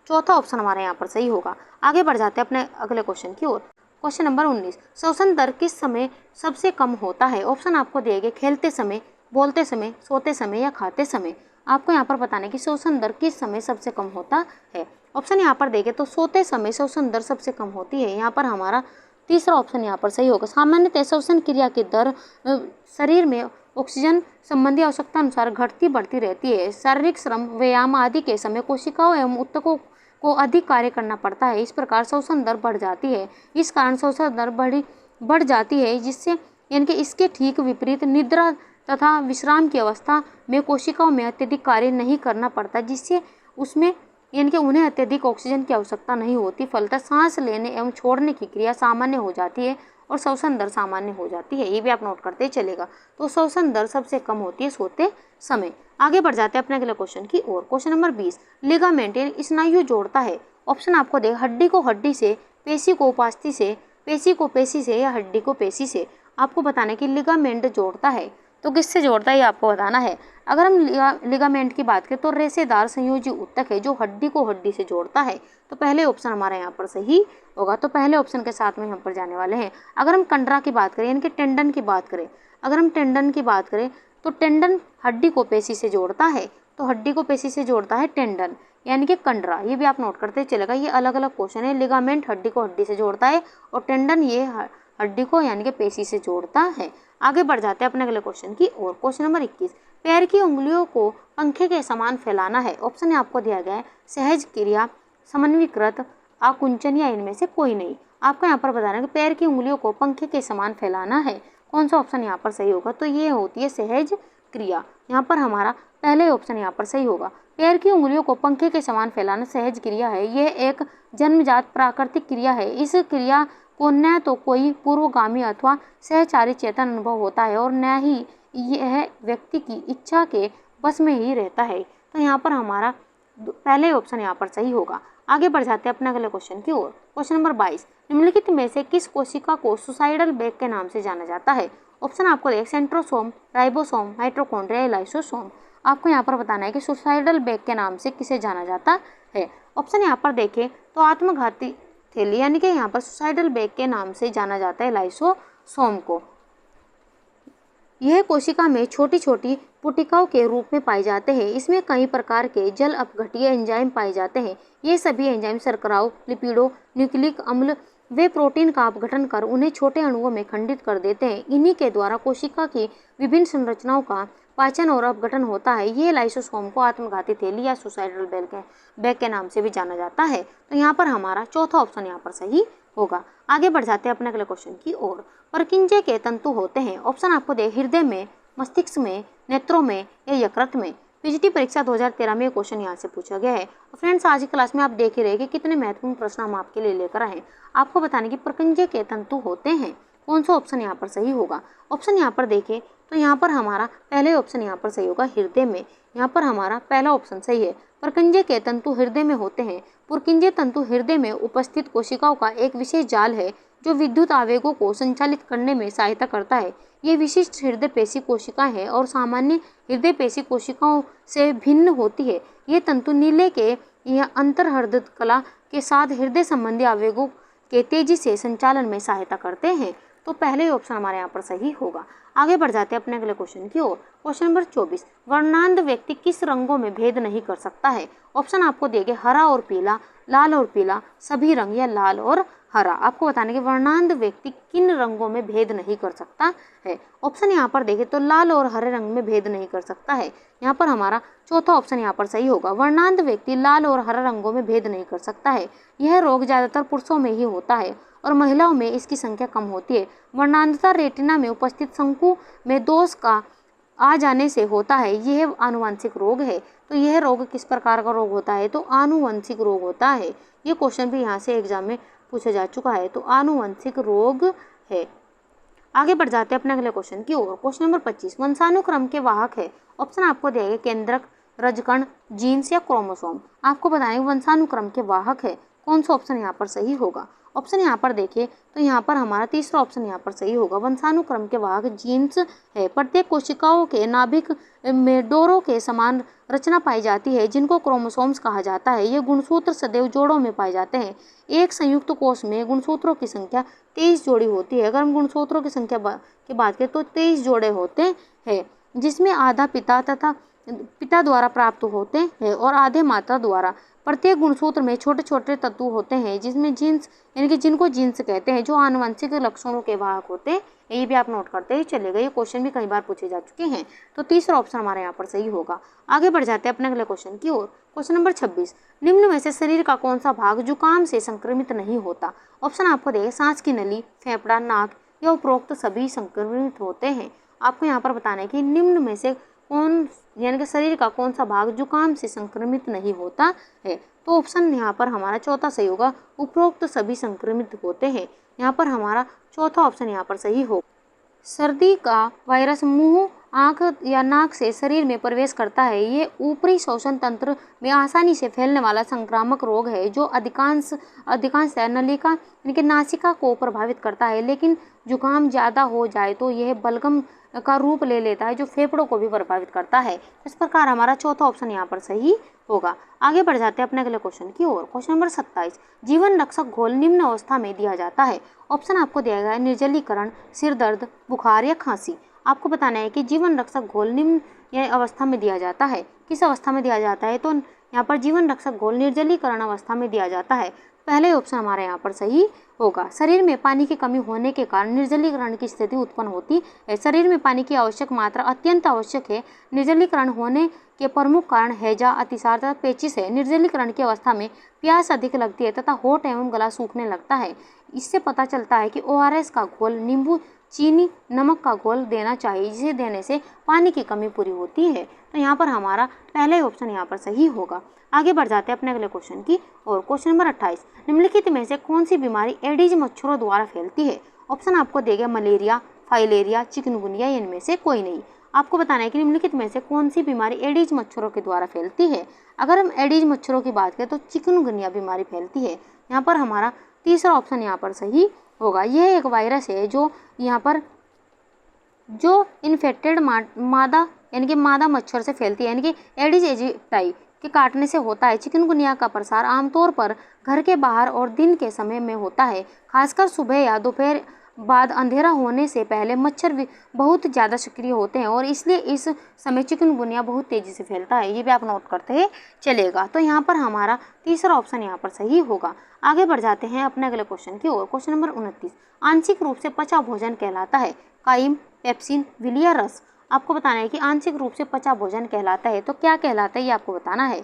चौथा ऑप्शन हमारे यहाँ पर सही होगा। आगे बढ़ जाते हैं अपने अगले क्वेश्चन की ओर। क्वेश्चन नंबर 19, श्वसन दर किस समय सबसे कम होता है? ऑप्शन आपको दिए गए खेलते समय, बोलते समय, सोते समय या खाते समय। आपको यहाँ पर बताना है कि श्वसन दर किस समय सबसे कम होता है। ऑप्शन यहाँ पर देखें तो सोते समय श्वसन दर सबसे कम होती है। यहाँ पर हमारा तीसरा ऑप्शन यहाँ पर सही होगा। सामान्यतः श्वसन क्रिया की दर शरीर में ऑक्सीजन संबंधी आवश्यकता अनुसार घटती बढ़ती रहती है। शारीरिक श्रम, व्यायाम आदि के समय कोशिकाओं एवं ऊतकों को अधिक कार्य करना पड़ता है। इस प्रकार श्वसन दर बढ़ जाती है। इस कारण श्वसन दर बढ़ जाती है, जिससे यानी कि इसके ठीक विपरीत निद्रा तथा विश्राम की अवस्था में कोशिकाओं में अत्यधिक कार्य नहीं करना पड़ता, जिससे उसमें यानी कि उन्हें अत्यधिक ऑक्सीजन की आवश्यकता नहीं होती। फलतः सांस लेने एवं छोड़ने की क्रिया सामान्य हो जाती है और श्वसन दर सामान्य हो जाती है। ये भी आप नोट करते चलेगा। तो श्वसन दर सबसे कम होती है सोते समय। आगे बढ़ जाते हैं अपने अगले क्वेश्चन की ओर। क्वेश्चन नंबर 20, लिगामेंट यानी स्नायु जोड़ता है। ऑप्शन आपको दे हड्डी को हड्डी से, पेशी को उपास्थि से, पेशी को पेशी से या हड्डी को पेशी से। आपको बताना है कि लिगामेंट जोड़ता है तो किससे जोड़ता है ये आपको बताना है। अगर हम लिगामेंट की बात करें तो रेशेदार संयोजी ऊतक है जो हड्डी को हड्डी से जोड़ता है। तो पहले ऑप्शन हमारा यहाँ पर सही होगा। तो पहले ऑप्शन के साथ में यहाँ पर जाने वाले हैं। अगर हम कंडरा की बात करें यानी कि टेंडन की बात करें, अगर हम टेंडन की बात करें तो टेंडन हड्डी को पेशी से जोड़ता है। तो हड्डी को पेशी से जोड़ता है टेंडन यानी कि कंडरा। ये भी आप नोट करते चलेगा। ये अलग अलग क्वेश्चन है। लिगामेंट हड्डी को हड्डी से जोड़ता है और टेंडन ये हड्डी को यानी कि पेशी से जोड़ता है। आगे बढ़ जाते हैं अपने अगले क्वेश्चन की ओर। क्वेश्चन नंबर 21, पैर की उंगलियों को पंखे के समान फैलाना है। ऑप्शन आपको दिया गया है सहज क्रिया, समन्विकृत, आकुंचन या इनमें से कोई नहीं। आपको यहाँ पर बताना है कि पैर की उंगलियों को पंखे के समान फैलाना है, कौन सा ऑप्शन यहाँ पर सही होगा? तो ये होती है सहज क्रिया। यहाँ पर हमारा पहले ऑप्शन यहाँ पर सही होगा। पैर की उंगलियों को पंखे के समान फैलाना सहज क्रिया है। यह एक जन्मजात प्राकृतिक क्रिया है। इस क्रिया को न तो कोई पूर्वगामी अथवा सहचारी चेतन अनुभव होता है और न ही यह व्यक्ति की इच्छा के बस में ही रहता है। तो यहाँ पर हमारा पहले ऑप्शन यहाँ पर सही होगा। आगे बढ़ जाते हैं अपने अगले क्वेश्चन की ओर। क्वेश्चन नंबर 22, निम्नलिखित में से किस कोशिका को सुसाइडल बैग के नाम से जाना जाता है? ऑप्शन आपको देख सेंट्रोसोम, राइबोसोम, माइटोकॉन्ड्रिया, लाइसोसोम। आपको यहाँ पर बताना है कि सुसाइडल बैग के नाम से किसे जाना जाता है। ऑप्शन यहाँ पर देखें तो आत्मघाती थैली यानी कि यहाँ पर सुसाइडल बैग के नाम से जाना जाता है लाइसोसोम को। यह कोशिका में छोटी छोटी पुटिकाओं के रूप में पाए जाते हैं। इसमें कई प्रकार के जल अपघटीय एंजाइम पाए जाते हैं। ये सभी एंजाइम शर्कराओं, लिपिडों, न्यूक्लिक अम्ल वे प्रोटीन का अपघटन कर उन्हें छोटे अणुओं में खंडित कर देते हैं। इन्हीं के द्वारा कोशिका की विभिन्न संरचनाओं का पाचन और अपघटन होता है। ये लाइसोसोम को आत्मघाती थैली या सुसाइडल बैग के नाम से भी जाना जाता है। तो यहाँ पर हमारा चौथा ऑप्शन यहाँ पर सही होगा। आगे बढ़ जाते हैं अपने अगले क्वेश्चन की ओर। परकिंजे के तंतु होते हैं। ऑप्शन आपको दे हृदय में, मस्तिष्क में, नेत्रों में या यकृत में। पीजीटी परीक्षा 2013 में क्वेश्चन यहाँ से पूछा गया है। फ्रेंड्स आज की क्लास में आप देख ही रहे कि कितने महत्वपूर्ण प्रश्न हम आपके लिए लेकर आए हैं। आपको बताने की परकिंजे के तंतु होते हैं, कौन सा ऑप्शन यहाँ पर सही होगा? ऑप्शन यहाँ पर देखें तो यहाँ पर हमारा पहले ऑप्शन यहाँ पर सही होगा हृदय में। यहाँ पर हमारा पहला ऑप्शन सही है। परकिंजे के तंतु हृदय में होते हैं। पुरकिंजे तंतु हृदय में उपस्थित कोशिकाओं का एक विशेष जाल है जो विद्युत आवेगों को संचालित करने में सहायता करता है। ये विशिष्ट हृदय पेशी कोशिकाएं हैं और सामान्य हृदय पेशी कोशिकाओं से भिन्न होती है। ये तंतु नीले के या अंतर्हृदय कला के साथ हृदय संबंधी आवेगों के तेजी से संचालन में सहायता करते हैं। तो पहले ऑप्शन हमारे यहाँ पर सही होगा। आगे बढ़ जाते हैं अपने अगले क्वेश्चन की ओर। क्वेश्चन नंबर 24, वर्णांध व्यक्ति किस रंगों में भेद नहीं कर सकता है? ऑप्शन आपको दिए हरा और पीला, लाल और पीला, सभी रंग या लाल और हरा। आपको बताने के वर्णांध व्यक्ति किन रंगों में भेद नहीं कर सकता है। ऑप्शन यहाँ पर देखें तो लाल और हरे रंग में भेद नहीं कर सकता है। यहाँ पर हमारा चौथा ऑप्शन यहाँ पर सही होगा। वर्णांध व्यक्ति लाल और हरा रंगों में भेद नहीं कर सकता है। यह रोग ज्यादातर पुरुषों में ही होता है और महिलाओं में इसकी संख्या कम होती है। वर्णांधता रेटिना में उपस्थित शंकु में दोष का आ जाने से होता है। यह आनुवंशिक रोग है। तो यह रोग किस प्रकार का रोग होता है? तो आनुवंशिक रोग होता है। ये क्वेश्चन भी यहाँ से एग्जाम में पूछा जा चुका है। तो आनुवंशिक रोग है। आगे बढ़ जाते हैं अपने अगले क्वेश्चन की ओर। क्वेश्चन नंबर 25, वंशानुक्रम के वाहक है। ऑप्शन आपको दिया गया केंद्रक, रजकण, जीन्स या क्रोमोसोम। आपको बताएं वंशानुक्रम के वाहक है, कौन सा ऑप्शन यहाँ पर सही होगा? ऑप्शन यहाँ पर देखिए तो यहाँ पर हमारा तीसरा ऑप्शन यहाँ पर सही होगा। वंशानुक्रम के वाहक जीन्स है। प्रत्येक कोशिकाओं के नाभिक में डोरों के समान रचना पाई जाती है जिनको क्रोमोसोम्स कहा जाता है। ये गुणसूत्र सदैव जोड़ों में पाए जाते हैं। एक संयुक्त कोष में गुणसूत्रों की संख्या 23 जोड़ी होती है। अगर हम गुणसूत्रों की संख्या की बात करें तो 23 जोड़े होते हैं, जिसमें आधा पिता द्वारा प्राप्त होते हैं और आधे माता द्वारा। प्रत्येक गुणसूत्र में छोटे छोटे तत्व होते हैं जिसमें जीन्स यानी कि जिनको जीन्स कहते हैं, जो आनुवंशिक लक्षणों के वाहक होते हैं। ये भी आप नोट करते ही चलेगा। ये क्वेश्चन भी कई बार पूछे जा चुके हैं। तो तीसरा ऑप्शन हमारे यहाँ पर सही होगा। आगे बढ़ जाते हैं अपने अगले क्वेश्चन की ओर। क्वेश्चन नंबर 26, निम्न में से शरीर का कौन सा भाग जुकाम से संक्रमित नहीं होता? ऑप्शन आपको देगा सांस की नली, फेफड़ा, नाक या उपरोक्त सभी संक्रमित होते हैं। आपको यहाँ पर बताना है कि निम्न में से कौन यानी कि शरीर का कौन सा भाग जुकाम से संक्रमित नहीं होता है। तो ऑप्शन यहाँ पर हमारा चौथा सही होगा, उपरोक्त सभी संक्रमित होते हैं। यहाँ पर हमारा चौथा ऑप्शन यहाँ पर सही होगा। सर्दी का वायरस मुंह, आंख या नाक से शरीर में प्रवेश करता है। ये ऊपरी श्वसन तंत्र में आसानी से फैलने वाला संक्रामक रोग है जो अधिकांश नलिका यानी कि नासिका को प्रभावित करता है। लेकिन जुकाम ज़्यादा हो जाए तो यह बलगम का रूप ले लेता है जो फेफड़ों को भी प्रभावित करता है। इस प्रकार हमारा चौथा ऑप्शन यहाँ पर सही होगा। आगे बढ़ जाते हैं अपने अगले क्वेश्चन की ओर। क्वेश्चन नंबर 27, जीवन रक्षक घोल निम्न अवस्था में दिया जाता है। ऑप्शन आपको दिया गया है निर्जलीकरण, सिर दर्द, बुखार या खांसी। आपको बताना है कि जीवन रक्षक घोल निम्न अवस्था में दिया जाता है। किस अवस्था में दिया जाता है? तो यहाँ पर जीवन रक्षक घोल निर्जलीकरण अवस्था में दिया जाता है। पहले ऑप्शन हमारे यहाँ पर सही होगा। शरीर में पानी की कमी होने के कारण निर्जलीकरण की स्थिति उत्पन्न होती है। शरीर में पानी की आवश्यक मात्रा अत्यंत आवश्यक है। निर्जलीकरण होने के प्रमुख कारण हैजा, अतिसार तथा पेचिश है। निर्जलीकरण की अवस्था में प्यास अधिक लगती है तथा होठ एवं गला सूखने लगता है। इससे पता चलता है कि ORS का घोल, नींबू, चीनी, नमक का घोल देना चाहिए, जिसे देने से पानी की कमी पूरी होती है। तो यहाँ पर हमारा पहला ही ऑप्शन यहाँ पर सही होगा। आगे बढ़ जाते हैं अपने अगले क्वेश्चन की और क्वेश्चन नंबर 28, निम्नलिखित में से कौन सी बीमारी एडीज मच्छरों द्वारा फैलती है? ऑप्शन आपको देगा मलेरिया, फाइलेरिया, चिकनगुनिया, इनमें से कोई नहीं। आपको बताना है कि निम्नलिखित में से कौन सी बीमारी एडीज मच्छरों के द्वारा फैलती है। अगर हम एडीज मच्छरों की बात करें तो चिकनगुनिया बीमारी फैलती है। यहाँ पर हमारा तीसरा ऑप्शन यहाँ पर सही होगा। यह एक वायरस है जो यहाँ पर जो इन्फेक्टेड मादा यानी कि मादा मच्छर से फैलती है, यानी कि एडिस एजिप्टाई के काटने से होता है। चिकनगुनिया का प्रसार आमतौर पर घर के बाहर और दिन के समय में होता है, खासकर सुबह या दोपहर बाद अंधेरा होने से पहले मच्छर भी बहुत ज़्यादा सक्रिय होते हैं और इसलिए इस समय चिकनगुनिया बहुत तेज़ी से फैलता है। ये भी आप नोट करते हैं चलेगा। तो यहाँ पर हमारा तीसरा ऑप्शन यहाँ पर सही होगा। आगे बढ़ जाते हैं अपने अगले क्वेश्चन की ओर। क्वेश्चन नंबर 29, आंशिक रूप से पचा भोजन कहलाता है? काइम, पेप्सिन, विलिया रस। आपको बताना है कि आंशिक रूप से पचा भोजन कहलाता है तो क्या कहलाता है, ये आपको बताना है।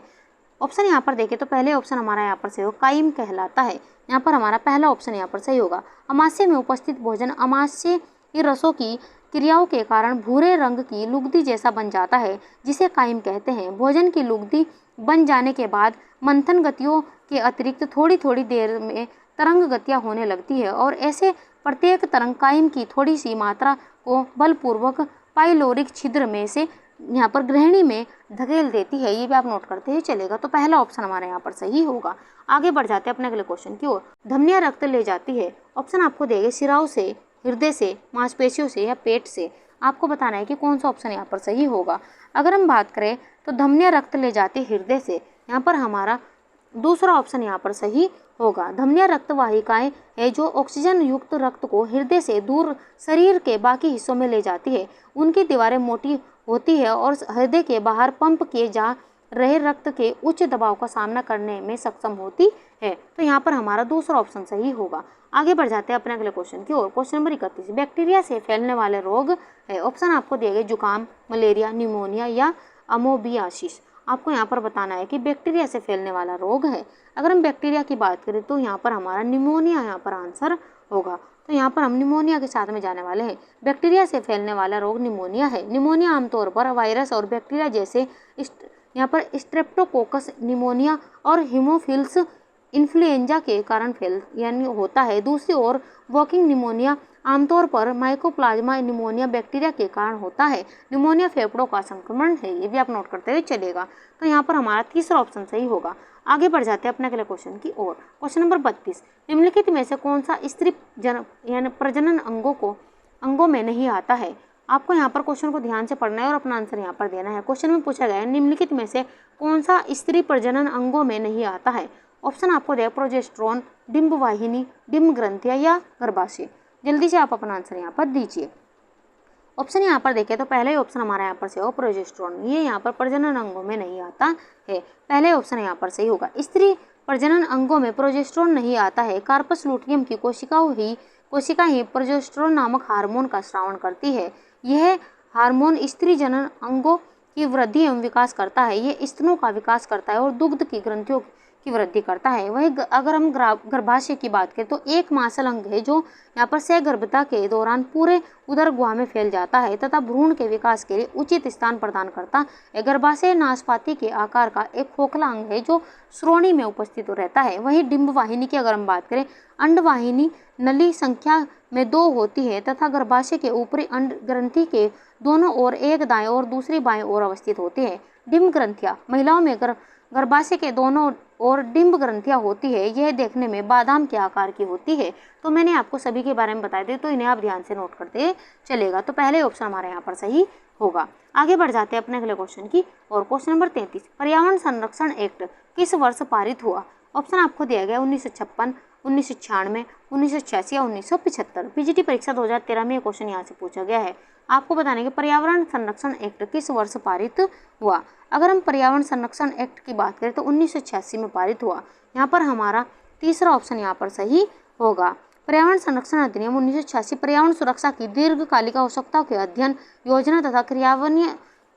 ऑप्शन यहाँ पर देखें तो पहले ऑप्शन हमारा यहाँ पर सही होगा, काइम कहलाता है। यहाँ पर हमारा पहला ऑप्शन यहाँ पर सही होगा। अमाशय में उपस्थित भोजन अमाशय की रसों की क्रियाओं के कारण भूरे रंग की लुगदी जैसा बन जाता है, जिसे काइम कहते हैं। भोजन की लुगदी बन जाने के बाद मंथन गतियों के अतिरिक्त थोड़ी थोड़ी देर में तरंग गतियाँ होने लगती है और ऐसे प्रत्येक तरंग काइम की थोड़ी सी मात्रा को बलपूर्वक पाइलोरिक छिद्र में से यहाँ पर गृहिणी में धकेल देती है। ये भी आप नोट करते हैं चलेगा। तो पहला ऑप्शन हमारे यहाँ पर सही होगा। आगे बढ़ जाते हैं अपने अगले क्वेश्चन की ओर। धमनियाँ रक्त ले जाती है। ऑप्शन आपको देंगे सिराओं से, हृदय से, मांसपेशियों से या पेट से। आपको बताना है कि कौन सा ऑप्शन यहाँ पर सही होगा। अगर हम बात करें तो धमनियाँ रक्त ले जाती है हृदय से। यहाँ पर हमारा दूसरा ऑप्शन यहाँ पर सही होगा। धमनियाँ रक्त वाहिकाएं है जो ऑक्सीजन युक्त रक्त को हृदय से दूर शरीर के बाकी हिस्सों में ले जाती है। उनकी दीवारें मोटी होती है और हृदय के बाहर पंप किए जा रहे रक्त के उच्च दबाव का सामना करने में सक्षम होती है। तो यहाँ पर हमारा दूसरा ऑप्शन सही होगा। आगे बढ़ जाते हैं अपने अगले क्वेश्चन की ओर। क्वेश्चन नंबर 31, बैक्टीरिया से फैलने वाले रोग है। ऑप्शन आपको दिए गए जुकाम, मलेरिया, निमोनिया या अमोबियासिस। आपको यहाँ पर बताना है कि बैक्टीरिया से फैलने वाला रोग है। अगर हम बैक्टीरिया की बात करें तो यहाँ पर हमारा निमोनिया यहाँ पर आंसर होगा। तो यहाँ पर हम निमोनिया के साथ में जाने वाले हैं। बैक्टीरिया से फैलने वाला रोग निमोनिया है। निमोनिया आमतौर पर वायरस और बैक्टीरिया जैसे यहाँ पर स्ट्रेप्टोकोकस निमोनिया और हीमोफिल्स इन्फ्लुएंजा के कारण यानी होता है। दूसरी ओर वॉकिंग निमोनिया आमतौर पर माइकोप्लाज्मा निमोनिया बैक्टीरिया के कारण होता है। निमोनिया फेफड़ों का संक्रमण है। ये भी आप नोट करते हुए चलेगा। तो यहाँ पर हमारा तीसरा ऑप्शन सही होगा। आगे बढ़ जाते हैं अपने अगले क्वेश्चन की ओर। क्वेश्चन नंबर 32, निम्नलिखित में से कौन सा स्त्री यानी प्रजनन अंगों में नहीं आता है? आपको यहाँ पर क्वेश्चन को ध्यान से पढ़ना है और अपना आंसर यहाँ पर देना है। क्वेश्चन में पूछा गया है निम्नलिखित में से कौन सा स्त्री प्रजनन अंगों में नहीं आता है? ऑप्शन आपको दिया प्रोजेस्टेरोन, डिंब वाहिनी, डिंब ग्रंथियां या गर्भाशय। जल्दी से आप अपना आंसर यहाँ पर दीजिए। ऑप्शन यहाँ पर देखें तो पहले ऑप्शन हमारा यहाँ पर सही हो प्रोजेस्टेरोन। ये यहाँ पर प्रजनन अंगों में नहीं आता है। पहले ऑप्शन यहाँ पर सही होगा। स्त्री प्रजनन अंगों में प्रोजेस्टेरोन नहीं आता है। कार्पस लुटियम की कोशिका ही प्रोजेस्टेरोन नामक हार्मोन का स्रावन करती है। यह हार्मोन स्त्री जनन अंगों की वृद्धि एवं विकास करता है। यह स्तनों का विकास करता है और दुग्ध की ग्रंथियों की वृद्धि करता है। वही अगर हम गर्भाशय की बात करें तो एक मांसल अंग है जो यहाँ पर सहगर्भता के दौरान पूरे उदर गुहा में फैल जाता है तथा भ्रूण के विकास के लिए उचित स्थान प्रदान करता है। गर्भाशय नाशपाती के आकार का एक खोखला अंग है जो श्रोणि में उपस्थित रहता है। वही डिंब वाहिनी की अगर हम बात करें, अंडवाहिनी नली संख्या में 2 होती है तथा गर्भाशय के ऊपरी अंड ग्रंथि के दोनों ओर एक दाएं और दूसरी बाएं ओर अवस्थित होती है। डिंब ग्रंथियां महिलाओं में गर्भाशय के दोनों ओर डिंब ग्रंथियां होती है। यह देखने में बादाम के आकार की होती है। तो मैंने आपको सभी के बारे में बता दिया, तो इन्हें आप ध्यान से नोट करते चलेगा। तो पहले ऑप्शन हमारे यहाँ पर सही होगा। आगे बढ़ जाते हैं अपने अगले क्वेश्चन की और क्वेश्चन नंबर 33, पर्यावरण संरक्षण एक्ट किस वर्ष पारित हुआ? ऑप्शन आपको दिया गया 1956, 1996, 1986 या 1975। पीजीटी परीक्षा 2013 में क्वेश्चन यहाँ से पूछा गया है। आपको बताने के पर्यावरण संरक्षण एक्ट किस वर्ष पारित हुआ? अगर हम पर्यावरण संरक्षण एक्ट की बात करें तो 1986 में पारित हुआ। यहाँ पर हमारा तीसरा ऑप्शन यहाँ पर सही होगा। पर्यावरण संरक्षण अधिनियम 1986 पर्यावरण सुरक्षा की दीर्घकालिक आवश्यकताओं के अध्ययन, योजना तथा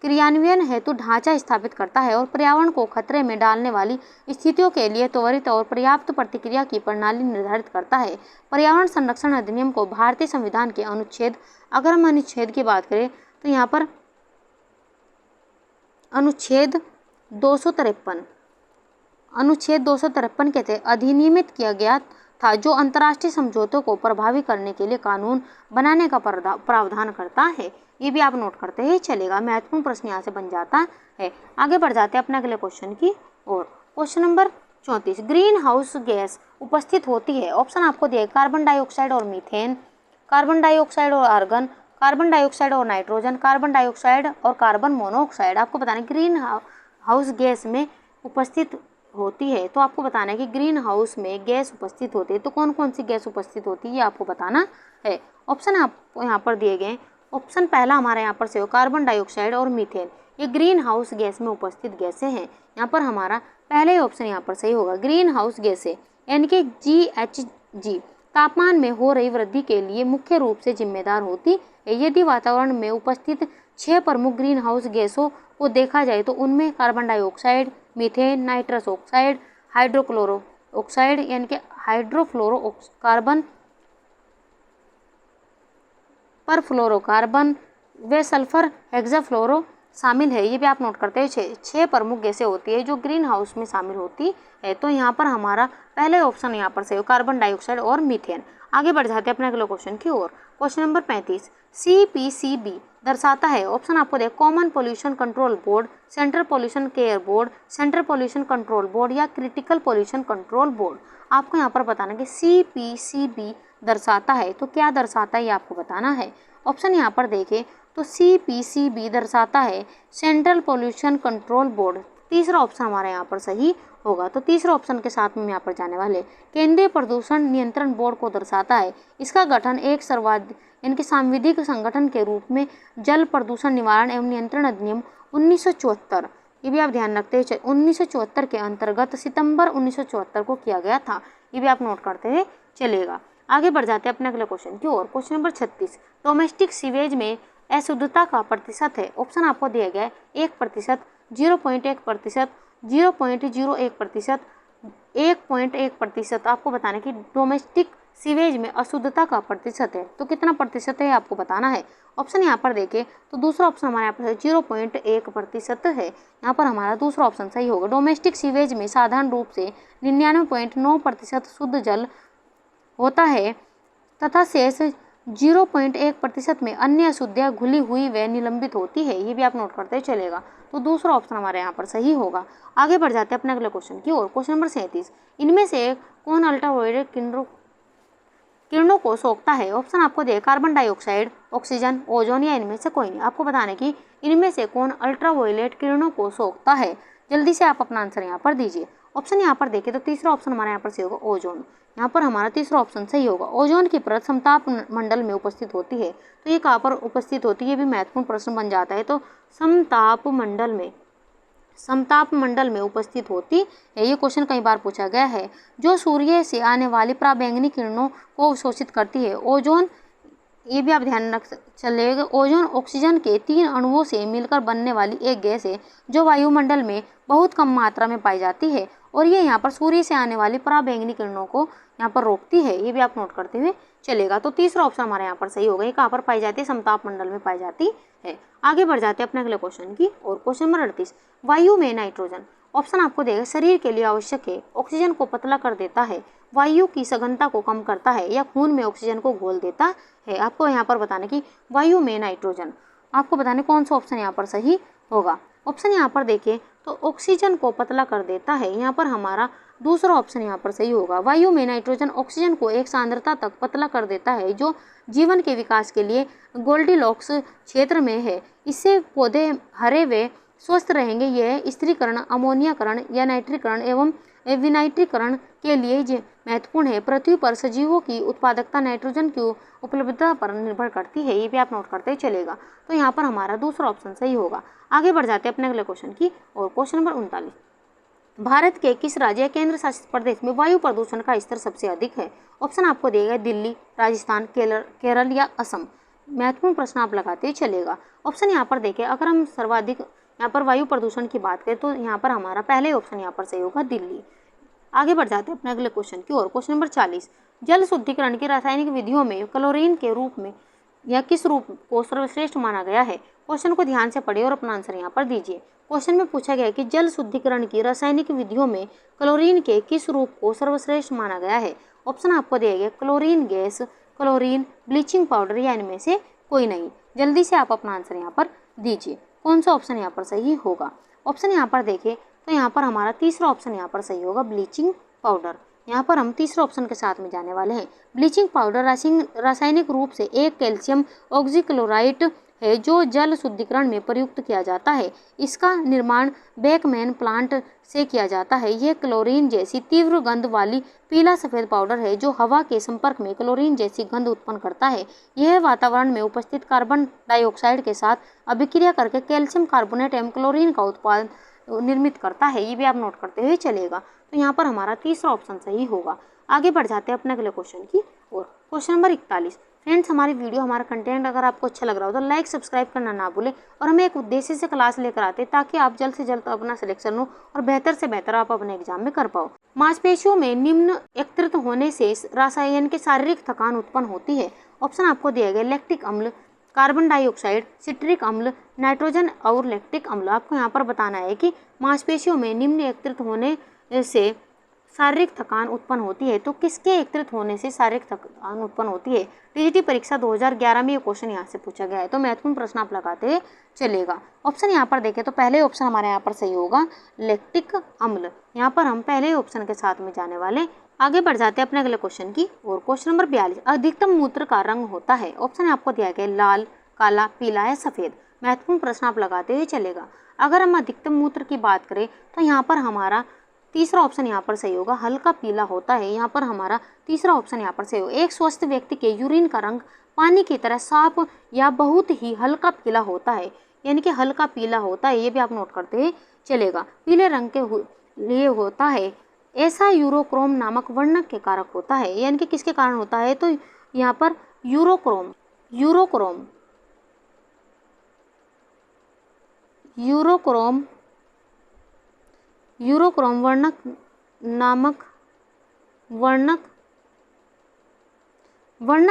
क्रियान्वयन हेतु ढांचा स्थापित करता है और पर्यावरण को खतरे में डालने वाली स्थितियों के लिए त्वरित और पर्याप्त प्रतिक्रिया की प्रणाली निर्धारित करता है। पर्यावरण संरक्षण अधिनियम को भारतीय संविधान के अनुच्छेद, अगर हम अनुच्छेद की बात करें तो यहाँ पर अनुच्छेद 253 के तहत अधिनियमित किया गया था, जो अंतर्राष्ट्रीय समझौतों को प्रभावी करने के लिए कानून बनाने का प्रावधान करता है। ये भी आप नोट करते ही चलेगा, महत्वपूर्ण प्रश्न यहाँ से बन जाता है। आगे बढ़ जाते हैं अपने अगले क्वेश्चन की ओर। Question number 34, greenhouse gas उपस्थित होती है। ऑप्शन आपको दिए कार्बन डाइऑक्साइड और मीथेन, कार्बन डाइऑक्साइड और आर्गन, कार्बन डाइऑक्साइड और नाइट्रोजन, कार्बन डाइऑक्साइड और कार्बन मोनोऑक्साइड। आपको बताना है ग्रीन हाउस गैस में उपस्थित होती है, तो आपको बताना है कि ग्रीन हाउस में गैस उपस्थित होती है, तो कौन कौन सी गैस उपस्थित होती है ये आपको बताना है। ऑप्शन आपको यहाँ पर दिए गए, ऑप्शन पहला हमारा यहाँ पर से हो कार्बन डाइऑक्साइड और मीथेन, ये ग्रीन हाउस गैस में उपस्थित गैसें हैं। यहाँ पर हमारा पहले ही ऑप्शन यहाँ पर सही होगा, ग्रीन हाउस गैसें यानी कि GHG तापमान में हो रही वृद्धि के लिए मुख्य रूप से जिम्मेदार होती है। यदि वातावरण में उपस्थित 6 प्रमुख ग्रीन हाउस गैसों को देखा जाए तो उनमें carbon dioxide, methane, nitrous oxide, hydrochloro oxide यानी कि हाइड्रोफ्लोरो कार्बन, परफ्लोरोकार्बन व सल्फर हेक्साफ्लोरो शामिल है। ये भी आप नोट करते हैं। 6 प्रमुख गैसें होती है जो ग्रीन हाउस में शामिल होती है, तो यहाँ पर हमारा पहले ऑप्शन यहाँ पर से हो कार्बन डाइऑक्साइड और मीथेन। आगे बढ़ जाते हैं अपने अगले क्वेश्चन की ओर। क्वेश्चन नंबर 35, CPCB दर्शाता है। ऑप्शन आपको दे common pollution control board, central pollution care board, central pollution control board या क्रिटिकल पोल्यूशन कंट्रोल बोर्ड। आपको यहाँ पर बताना कि CPCB दर्शाता है, तो क्या दर्शाता है ये आपको बताना है। ऑप्शन यहाँ पर देखें तो CPCB दर्शाता है सेंट्रल पोल्यूशन कंट्रोल बोर्ड। तीसरा ऑप्शन हमारा यहाँ पर सही होगा, तो तीसरे ऑप्शन के साथ में यहाँ पर जाने वाले केंद्रीय प्रदूषण नियंत्रण बोर्ड को दर्शाता है। इसका गठन एक इनके सांविधिक संगठन के रूप में जल प्रदूषण निवारण एवं नियंत्रण अधिनियम 1974, ये भी आप ध्यान रखते हैं, 1974 के अंतर्गत सितंबर 1974 को किया गया था। ये भी आप नोट करते हैं चलेगा। आगे बढ़ जाते हैं अपने अगले क्वेश्चन की ओर। क्वेश्चन नंबर 36, डोमेस्टिक सीवेज में अशुद्धता का प्रतिशत है। ऑप्शन आपको दिया गया है 1%, 0.1%, 0.01%, 1.1%। आपको बताना कि डोमेस्टिक सीवेज में अशुद्धता का प्रतिशत है, तो कितना प्रतिशत है आपको बताना है। ऑप्शन यहाँ पर देखें तो दूसरा ऑप्शन हमारे यहाँ पर 0.1% है। यहाँ पर हमारा दूसरा ऑप्शन सही होगा। डोमेस्टिक सीवेज में साधारण रूप से 99.9% शुद्ध जल होता है तथा शेष 0.1% में अन्य अशुद्धियाँ घुली हुई व निलंबित होती है। ये भी आप नोट करते चलेगा, तो दूसरा ऑप्शन हमारे यहाँ पर सही होगा। आगे बढ़ जाते हैं अपने अगले क्वेश्चन की ओर। क्वेश्चन नंबर 37, इनमें से कौन अल्ट्रावायलेट किरणों को सोखता है। ऑप्शन आपको दिए कार्बन डाइऑक्साइड, ऑक्सीजन, ओजोन या इनमें से कोई नहीं। आपको बताना है कि इनमें से कौन अल्ट्रावायलेट किरणों को सोखता है। जल्दी से आप अपना आंसर यहाँ पर दीजिए। ऑप्शन यहाँ पर देखिए तो तीसरा ऑप्शन हमारे यहाँ पर सही होगा ओजोन। यहाँ पर हमारा तीसरा ऑप्शन सही होगा। ओजोन की परत समताप मंडल में उपस्थित होती है, तो ये कहाँ पर उपस्थित होती है, ये भी महत्वपूर्ण प्रश्न बन जाता है। तो समताप मंडल में उपस्थित होती है। ये क्वेश्चन कई बार पूछा गया है। जो सूर्य से आने वाली पराबैंगनी किरणों को अवशोषित करती है। ओजोन, ये भी आप ध्यान रख चलेगा, ओजोन ऑक्सीजन के 3 अणुओं से मिलकर बनने वाली एक गैस है जो वायुमंडल में बहुत कम मात्रा में पाई जाती है और ये यहाँ पर सूर्य से आने वाली पराबैंगनी किरणों को यहाँ पर रोकती है। ये भी आप नोट करते हुए चलेगा, तो तीसरा ऑप्शन हमारे यहाँ पर सही होगा। ये कहाँ पर पाई जाती है, समताप मंडल में पाई जाती है। आगे बढ़ जाते हैं अपने अगले क्वेश्चन की और। क्वेश्चन नंबर 38, वायु में नाइट्रोजन। ऑप्शन आपको देगा शरीर के लिए आवश्यक है, ऑक्सीजन को पतला कर देता है, वायु की सघनता को कम करता है या खून में ऑक्सीजन को घोल देता है। आपको यहाँ पर बताना कि वायु में नाइट्रोजन, आपको बताने कौन सा ऑप्शन यहाँ पर सही होगा। ऑप्शन यहाँ पर देखिए तो ऑक्सीजन को पतला कर देता है, यहाँ पर हमारा दूसरा ऑप्शन यहाँ पर सही होगा। वायु में नाइट्रोजन ऑक्सीजन को एक सांद्रता तक पतला कर देता है जो जीवन के विकास के लिए गोल्डीलॉक्स क्षेत्र में है। इससे पौधे हरे व स्वस्थ रहेंगे। यह स्थिरीकरण, अमोनियाकरण या नाइट्रीकरण एवं विनाइट्रीकरण के लिए महत्वपूर्ण है। पृथ्वी पर सजीवों की उत्पादकता नाइट्रोजन की उपलब्धता पर निर्भर करती है। ये भी आप नोट करते ही चलेगा, तो यहाँ पर हमारा दूसरा ऑप्शन सही होगा। आगे बढ़ जाते हैं अपने अगले क्वेश्चन की और। क्वेश्चन नंबर 39, भारत के किस राज्य या केंद्र शासित प्रदेश में वायु प्रदूषण का स्तर सबसे अधिक है? ऑप्शन आपको दिए गए दिल्ली, राजस्थान, केरल या असम। महत्वपूर्ण प्रश्न आप लगाते चलेगा। ऑप्शन यहाँ पर देखें, अगर हम सर्वाधिक यहाँ पर वायु प्रदूषण की बात करें तो यहाँ पर हमारा पहले ऑप्शन यहाँ पर सही होगा, दिल्ली। आगे बढ़ जाते हैं अपने अगले क्वेश्चन की ओर। क्वेश्चन नंबर 40, जल शुद्धिकरण की रासायनिक विधियों में क्लोरीन के रूप में या किस रूप को सर्वश्रेष्ठ माना गया है? क्वेश्चन को ध्यान से पढ़िए और अपना आंसर यहाँ पर दीजिए। क्वेश्चन में पूछा गया है कि जल शुद्धिकरण की रासायनिक विधियों में क्लोरीन के किस रूप को सर्वश्रेष्ठ माना गया है? ऑप्शन आपको दिए गए chlorine gas, chlorine, bleaching powder या इनमें से कोई नहीं। जल्दी से आप अपना आंसर यहाँ पर दीजिए, कौन सा ऑप्शन यहाँ पर सही होगा? ऑप्शन यहाँ पर देखें तो यहाँ पर हमारा तीसरा ऑप्शन यहाँ पर सही होगा, ब्लीचिंग पाउडर। यहाँ पर हम तीसरे ऑप्शन के साथ में जाने वाले हैं। ब्लीचिंग पाउडर रासायनिक रूप से एक कैल्शियम ऑक्सीक्लोराइड है जो जल शुद्धिकरण में प्रयुक्त किया जाता है। इसका निर्माण बेकमैन प्लांट से किया जाता है। यह क्लोरीन जैसी तीव्र गंध वाली पीला सफ़ेद पाउडर है जो हवा के संपर्क में क्लोरीन जैसी गंध उत्पन्न करता है। यह वातावरण में उपस्थित कार्बन डाइऑक्साइड के साथ अभिक्रिया करके कैल्शियम कार्बोनेट एवं क्लोरीन का उत्पाद निर्मित करता है। ये भी आप नोट करते हुए चलेगा। तो यहाँ पर हमारा तीसरा ऑप्शन सही होगा। आगे बढ़ जाते हैं अपने अगले क्वेश्चन की ओर। Question number 41। फ्रेंड्स, हमारी वीडियो, हमारा कंटेंट अगर आपको अच्छा लग रहा हो तो लाइक सब्सक्राइब करना ना भूलें। और हमें एक उद्देश्य से क्लास लेकर आते हैं ताकि आप जल्द से जल्द अपना सिलेक्शन हो और बेहतर से बेहतर आप अपने एग्जाम में कर पाओ। मांसपेशियों में निम्न एकत्रित होने से रसायन की शारीरिक थकान उत्पन्न होती है। ऑप्शन आपको दिए गए लैक्टिक अम्ल, कार्बन डाइऑक्साइड, सिट्रिक अम्ल, नाइट्रोजन और लैक्टिक अम्ल। आपको यहाँ पर बताना है कि मांसपेशियों में निम्न एकत्रित होने से शारीरिक थकान उत्पन्न होती है। तो किसके एकत्रित होने से शारीरिक थकान उत्पन्न होती है? टीजीटी परीक्षा 2011 में ये क्वेश्चन यहाँ से पूछा गया है। तो महत्वपूर्ण प्रश्न आप लगाते चलेगा। ऑप्शन यहाँ पर देखें तो पहले ऑप्शन हमारे यहाँ पर सही होगा, लैक्टिक अम्ल। यहाँ पर हम पहले ऑप्शन के साथ में जाने वाले। आगे बढ़ जाते हैं अपने अगले क्वेश्चन की और। क्वेश्चन नंबर 42, अधिकतम मूत्र का रंग होता है। ऑप्शन आपको दिया गया लाल, काला, पीला या सफ़ेद। महत्वपूर्ण प्रश्न आप लगाते हुए चलेगा। अगर हम अधिकतम मूत्र की बात करें तो यहाँ पर हमारा तीसरा ऑप्शन यहाँ पर सही होगा, हल्का पीला होता है। यहाँ पर हमारा तीसरा ऑप्शन यहाँ पर सही होगा। एक स्वस्थ व्यक्ति के यूरिन का रंग पानी की तरह साफ या बहुत ही हल्का पीला होता है, यानी कि हल्का पीला होता है। ये भी आप नोट करते चलेगा। पीले रंग के लिए होता है, ऐसा यूरोक्रोम नामक वर्णक के कारक होता है। यानी कि किसके कारण होता है? तो यहाँ पर यूरोक्रोम वर्णक नामक वर्णक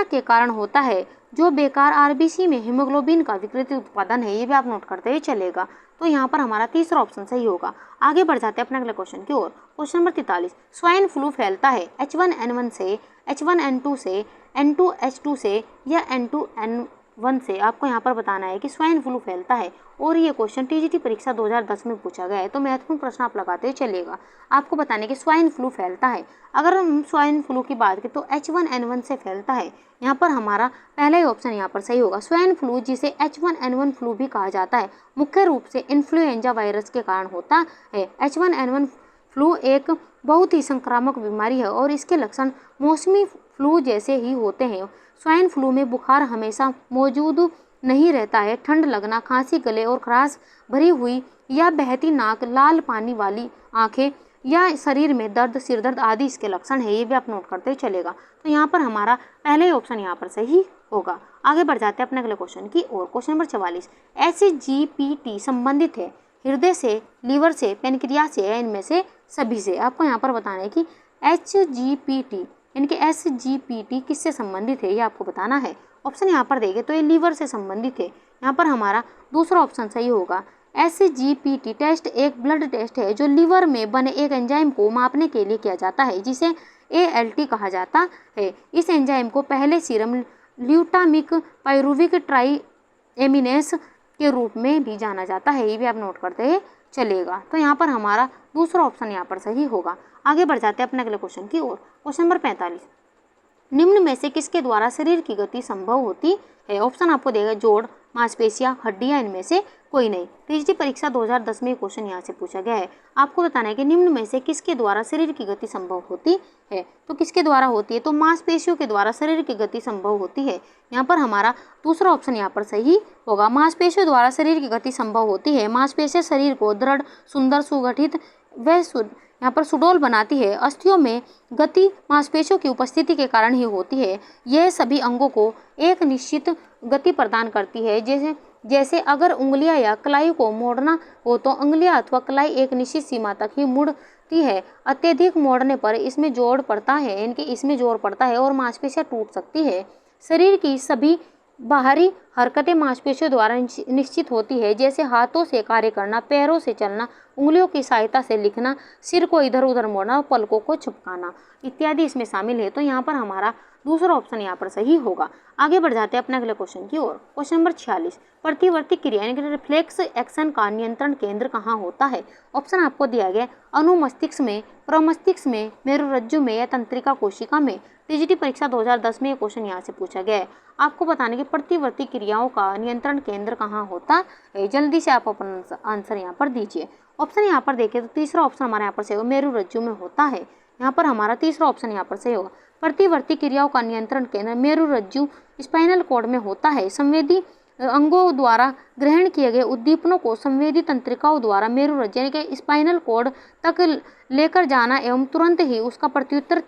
के कारण होता है जो बेकार आरबीसी में हीमोग्लोबिन का विकृत उत्पादन है। ये भी आप नोट करते ही चलेगा। तो यहाँ पर हमारा तीसरा ऑप्शन सही होगा। आगे बढ़ जाते हैं अपने अगले क्वेश्चन की ओर। क्वेश्चन नंबर 43, स्वाइन फ्लू फैलता है H1N1 से, H1N2 से, N2H2 से या N2N1 से? आपको यहाँ पर बताना है कि स्वाइन फ्लू फैलता है और ये क्वेश्चन टीजीटी परीक्षा 2010 में पूछा गया है। तो महत्वपूर्ण प्रश्न आप लगाते चलेगा। आपको बताने कि स्वाइन फ्लू फैलता है। अगर हम स्वाइन फ्लू की बात करें तो H1N1 से फैलता है। यहाँ पर हमारा पहला ही ऑप्शन यहाँ पर सही होगा। स्वाइन फ्लू, जिसे H1N1 फ्लू भी कहा जाता है, मुख्य रूप से इन्फ्लुएंजा वायरस के कारण होता है। H1N1 फ्लू एक बहुत ही संक्रामक बीमारी है और इसके लक्षण मौसमी फ्लू जैसे ही होते हैं। स्वाइन फ्लू में बुखार हमेशा मौजूद नहीं रहता है। ठंड लगना, खांसी, गले और खराश भरी हुई या बहती नाक, लाल पानी वाली आंखें या शरीर में दर्द, सिर दर्द आदि इसके लक्षण है। ये भी आप नोट करते चलेगा। तो यहाँ पर हमारा पहले ही ऑप्शन यहाँ पर सही होगा। आगे बढ़ जाते हैं अपने अगले क्वेश्चन की और। क्वेश्चन नंबर 44, SGPT संबंधित है हृदय से, लीवर से, पेनक्रियास से या इनमें से सभी से? आपको यहाँ पर बताना है कि HGPT यानी कि SGPT किससे संबंधित है, ये आपको बताना है। ऑप्शन यहाँ पर देंगे तो ये लीवर से संबंधित है। यहाँ पर हमारा दूसरा ऑप्शन सही होगा। SGPT टेस्ट एक ब्लड टेस्ट है जो लीवर में बने एक एंजाइम को मापने के लिए किया जाता है, जिसे ALT कहा जाता है। इस एंजाइम को पहले सीरम ल्यूटामिक पाइरुविक ट्राइएमिनेस के रूप में भी जाना जाता है। ये भी आप नोट करते चलेगा। तो यहाँ पर हमारा दूसरा ऑप्शन यहाँ पर सही होगा। आगे बढ़ जाते हैं अपने अगले क्वेश्चन की ओर। क्वेश्चन नंबर 45, निम्न में से किसके द्वारा शरीर की गति संभव होती है? ऑप्शन आपको देगा जोड़, मांसपेशियां, हड्डियां, इनमें से कोई नहीं। टीजीटी परीक्षा 2010 में क्वेश्चन यहाँ से पूछा गया है। आपको बताना है कि निम्न में से किसके द्वारा शरीर की गति संभव होती है? तो किसके द्वारा होती है? तो मांसपेशियों के द्वारा शरीर की गति संभव होती है। यहाँ पर हमारा दूसरा ऑप्शन यहाँ पर सही होगा। मांसपेशियों द्वारा शरीर की गति संभव होती है। मांसपेशियां शरीर को दृढ़, सुंदर, सुगठित यहाँ पर सुडौल बनाती है। अस्थियों में गति मांसपेशियों की उपस्थिति के कारण ही होती है। यह सभी अंगों को एक निश्चित गति प्रदान करती है। जैसे अगर उंगलियां या कलाई को मोड़ना हो तो उंगलियां अथवा कलाई एक निश्चित सीमा तक ही मुड़ती है। अत्यधिक मोड़ने पर इसमें जोर पड़ता है और मांसपेशियां टूट सकती है। शरीर की सभी बाहरी हरकतें मांसपेशियों द्वारा निश्चित होती है, जैसे हाथों से कार्य करना, पैरों से चलना, उंगलियों की सहायता से लिखना, सिर को इधर उधर मोड़ना और पलकों को झपकाना इत्यादि इसमें शामिल है। तो यहाँ पर हमारा दूसरा ऑप्शन यहाँ पर सही होगा। आगे बढ़ जाते हैं अपने अगले क्वेश्चन की ओर। क्वेश्चन नंबर 46, प्रतिवर्ती क्रिया यानी कि रिफ्लेक्स एक्शन का नियंत्रण केंद्र कहाँ होता है? ऑप्शन आपको दिया गया अनुमस्तिष्क में, प्रमस्तिष्क में, मेरुरज्जु में या तंत्रिका कोशिका में। टीजीटी परीक्षा 2010 में ये क्वेश्चन यहाँ से पूछा गया है। आपको बताने कि प्रतिवर्ती क्रियाओं का नियंत्रण केंद्र कहाँ होता है। जल्दी से आप अपना आंसर यहाँ पर दीजिए। ऑप्शन यहाँ पर देखें तो तीसरा ऑप्शन हमारे यहाँ पर सही होगा, मेरुरज्जु में होता है। यहाँ पर हमारा तीसरा ऑप्शन यहाँ पर सही होगा। प्रतिवर्ती क्रियाओं का नियंत्रण केंद्र मेरुरज्जु स्पाइनल कॉर्ड में होता है। संवेदी अंगों द्वारा ग्रहण किए गए उद्दीपनों को संवेदी तंत्रिकाओं द्वारा मेरुरज्जु यानी कि स्पाइनल कॉर्ड तक लेकर जाना एवं तुरंत ही उसका प्रत्युत्तर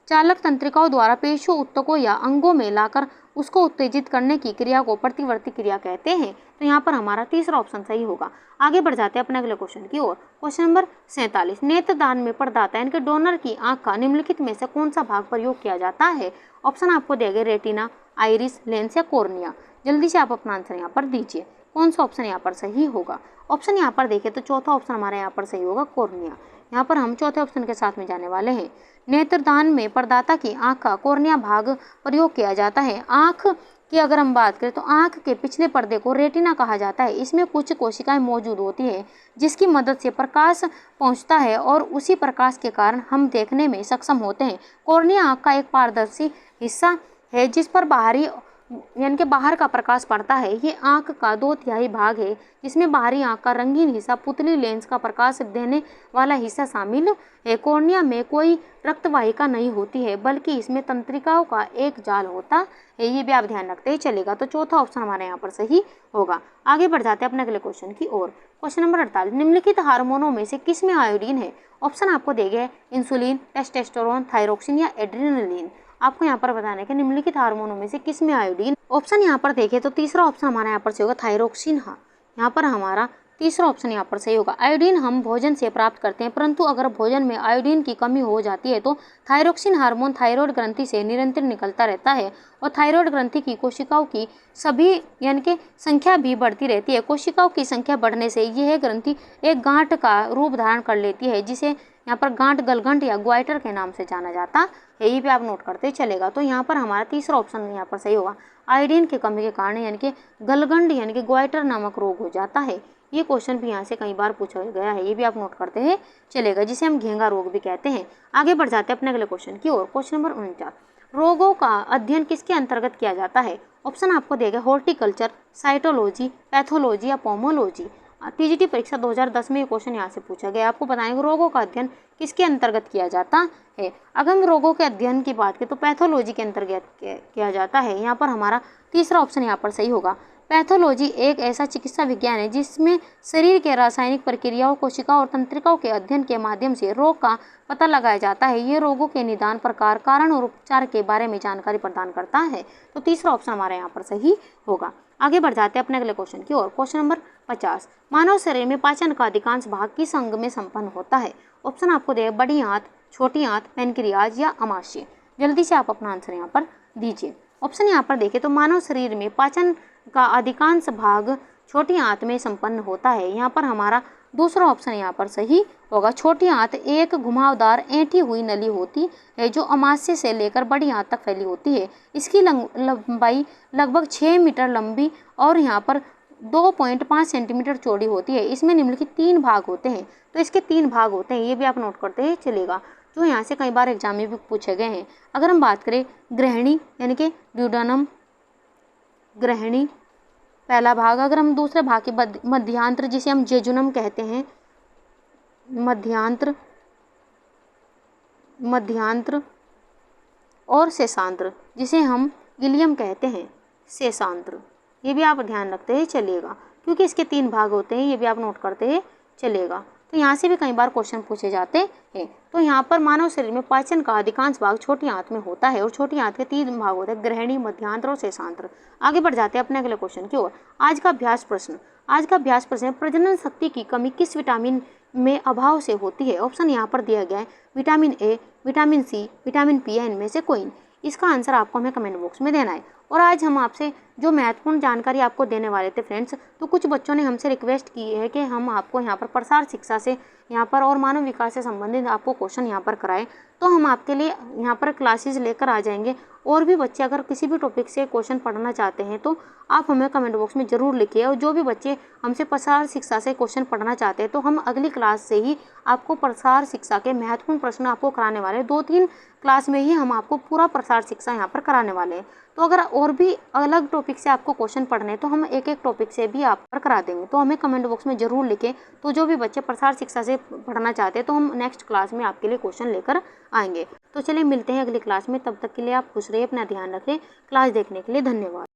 चालक तंत्रिकाओं द्वारा पेशियों, ऊतकों या अंगों में लाकर उसको उत्तेजित करने की क्रिया को प्रतिवर्ती क्रिया कहते हैं। तो यहाँ पर हमारा तीसरा ऑप्शन सही होगा। आगे बढ़ जाते हैं अपने अगले क्वेश्चन की ओर। क्वेश्चन नंबर 47, नेत्रदान में प्रदाता यानी कि डोनर की आंख का निम्नलिखित में से कौन सा भाग प्रयोग किया जाता है? ऑप्शन आपको दिए गए रेटिना, आइरिस, लेंस या कॉर्निया। जल्दी से आप अपना आंसर यहाँ पर दीजिए। कौन सा ऑप्शन यहाँ पर सही होगा? ऑप्शन यहाँ पर देखें तो चौथा ऑप्शन हमारा यहाँ पर सही होगा, कॉर्निया। यहाँ पर हम चौथे ऑप्शन के साथ में जाने वाले हैं। नेत्रदान में प्रदाता की आंख का कॉर्निया भाग प्रयोग किया जाता है। आंख की अगर हम बात करें तो आंख के पिछले पर्दे को रेटिना कहा जाता है। इसमें कुछ कोशिकाएं मौजूद होती है जिसकी मदद से प्रकाश पहुंचता है और उसी प्रकाश के कारण हम देखने में सक्षम होते हैं। कॉर्निया आंख का एक पारदर्शी हिस्सा है जिस पर बाहरी यानी कि बाहर का प्रकाश पड़ता है। ये आंख का 2/3 भाग है जिसमें बाहरी आंख का रंगीन हिस्सा, पुतली लेंस का प्रकाश देने वाला हिस्सा शामिल है। कॉर्निया में कोई रक्तवाहिका नहीं होती है बल्कि इसमें तंत्रिकाओं का एक जाल होता है। ये भी आप ध्यान रखते ही चलेगा। तो चौथा ऑप्शन हमारे यहाँ पर सही होगा। आगे बढ़ जाते हैं अपने अगले क्वेश्चन की ओर। क्वेश्चन नंबर 48, निम्नलिखित हार्मोनों में से किस में आयोडीन है? ऑप्शन आपको दिए गए इंसुलिन, टेस्टोस्टेरोन, थायरोक्सिन या एड्रेनलिन। आपको यहाँ पर बताना है कि निम्नलिखित हार्मोनों में से किस में आयोडीन। ऑप्शन यहाँ पर देखें तो तीसरा ऑप्शन हमारा यहाँ पर सही होगा, थायरोक्सिन। हाँ, यहाँ पर हमारा तीसरा ऑप्शन यहाँ पर सही होगा। आयोडीन हम भोजन से प्राप्त करते हैं, परंतु अगर भोजन में आयोडीन की कमी हो जाती है तो थायरोक्सिन हार्मोन थायराइड ग्रंथि से निरंतर निकलता रहता है और थायराइड ग्रंथि की कोशिकाओं की सभी यानी कि संख्या भी बढ़ती रहती है। कोशिकाओं की संख्या बढ़ने से यह ग्रंथि एक गांठ का रूप धारण कर लेती है जिसे यहाँ पर गांठ, गलगंठ या ग्वाइटर के नाम से जाना जाता है। ये भी आप नोट करते चलेगा। तो यहाँ पर हमारा तीसरा ऑप्शन यहाँ पर सही होगा। आयोडीन की कमी के कारण यानी कि गलगंठ यानी कि ग्वाइटर नामक रोग हो जाता है। ये क्वेश्चन भी यहाँ से कई बार पूछा गया है। ये भी आप नोट करते हैं चलेगा, जिसे हम घेंगा रोग भी कहते हैं। आगे बढ़ जाते हैं अपने अगले क्वेश्चन की ओर। क्वेश्चन नंबर 49, रोगों का अध्ययन किसके अंतर्गत किया जाता है? ऑप्शन आपको देगा हॉर्टिकल्चर, साइटोलॉजी, पैथोलॉजी या पोमोलॉजी। टीजीटी परीक्षा 2010 में ये क्वेश्चन यहाँ से पूछा गया। आपको बताएंगे रोगों का अध्ययन किसके अंतर्गत किया जाता है। अगर हम रोगों के अध्ययन की बात करें तो पैथोलॉजी के अंतर्गत किया जाता है। यहाँ पर हमारा तीसरा ऑप्शन यहाँ पर सही होगा। पैथोलॉजी एक ऐसा चिकित्सा विज्ञान है जिसमें शरीर के रासायनिक प्रक्रियाओं, कोशिकाओं और तंत्रिकाओं के अध्ययन के माध्यम से रोग का पता लगाया जाता है। ये रोगों के निदान, प्रकार, कारण और उपचार के बारे में जानकारी प्रदान करता है। तो तीसरा ऑप्शन हमारे यहाँ पर सही होगा। आगे बढ़ जाते हैं अपने अगले क्वेश्चन की ओर। क्वेश्चन नंबर 50, मानव शरीर में पाचन का अधिकांश भाग किस अंग में संपन्न होता है? ऑप्शन आपको दे बड़ी आंत, छोटी आंत, पेनक्रियाज या अमाशय। जल्दी से आप अपना आंसर यहाँ पर दीजिए। ऑप्शन यहाँ पर देखें तो मानव शरीर में पाचन का अधिकांश भाग छोटी आंत में संपन्न होता है। यहाँ पर हमारा दूसरा ऑप्शन यहाँ पर सही होगा। छोटी आंत एक घुमावदार ऐंठी हुई नली होती है जो अमाशय से लेकर बड़ी आंत तक फैली होती है। इसकी लंबाई लगभग 6 मीटर लंबी और यहाँ पर 2.5 सेंटीमीटर चौड़ी होती है। इसमें निम्नलिखित 3 भाग होते हैं। तो इसके 3 भाग होते हैं, ये भी आप नोट करते हैं चलेगा, जो यहाँ से कई बार एग्जाम में भी पूछे गए हैं। अगर हम बात करें ग्रहणी यानी कि ड्यूडेनम, ग्रहणी पहला भाग। अगर हम दूसरे भाग के मध्यांत्र जिसे हम जेजुनम कहते हैं, मध्यांत्र और शेषांत्र जिसे हम इलियम कहते हैं, शेषांत्र। ये भी आप ध्यान रखते हैं चलिएगा, क्योंकि इसके 3 भाग होते हैं। ये भी आप नोट करते हैं चलेगा। तो यहाँ से भी कई बार क्वेश्चन पूछे जाते हैं। तो यहाँ पर मानव शरीर में पाचन का अधिकांश भाग छोटी आंत में होता है और छोटी आंत के 3 भाग होते हैं, ग्रहणी, मध्यांतर और शेषांत्र। आगे बढ़ जाते हैं अपने अगले क्वेश्चन की ओर। आज का अभ्यास प्रश्न है, प्रजनन शक्ति की कमी किस विटामिन में अभाव से होती है? ऑप्शन यहाँ पर दिया गया है, vitamin A, vitamin C, vitamin P या इनमें से कोई। इसका आंसर आपको हमें कमेंट बॉक्स में देना है। और आज हम आपसे जो महत्वपूर्ण जानकारी आपको देने वाले थे फ्रेंड्स, तो कुछ बच्चों ने हमसे रिक्वेस्ट की है कि हम आपको यहाँ पर प्रसार शिक्षा से यहाँ पर और मानव विकास से संबंधित आपको क्वेश्चन यहाँ पर कराएं। तो हम आपके लिए यहाँ पर क्लासेस लेकर आ जाएंगे। और भी बच्चे अगर किसी भी टॉपिक से क्वेश्चन पढ़ना चाहते हैं तो आप हमें कमेंट बॉक्स में ज़रूर लिखिए। और जो भी बच्चे हमसे प्रसार शिक्षा से क्वेश्चन पढ़ना चाहते हैं तो हम अगली क्लास से ही आपको प्रसार शिक्षा के महत्वपूर्ण प्रश्न आपको कराने वाले हैं। 2-3 क्लास में ही हम आपको पूरा प्रसार शिक्षा यहाँ पर कराने वाले हैं। तो अगर और भी अलग टॉपिक से आपको क्वेश्चन पढ़ने हैं तो हम एक टॉपिक से भी आप पर करा देंगे। तो हमें कमेंट बॉक्स में ज़रूर लिखें। तो जो भी बच्चे प्रसार शिक्षा से पढ़ना चाहते हैं तो हम नेक्स्ट क्लास में आपके लिए क्वेश्चन लेकर आएंगे। तो चलिए मिलते हैं अगली क्लास में। तब तक के लिए आप खुश रहिए, अपना ध्यान रखें। क्लास देखने के लिए धन्यवाद।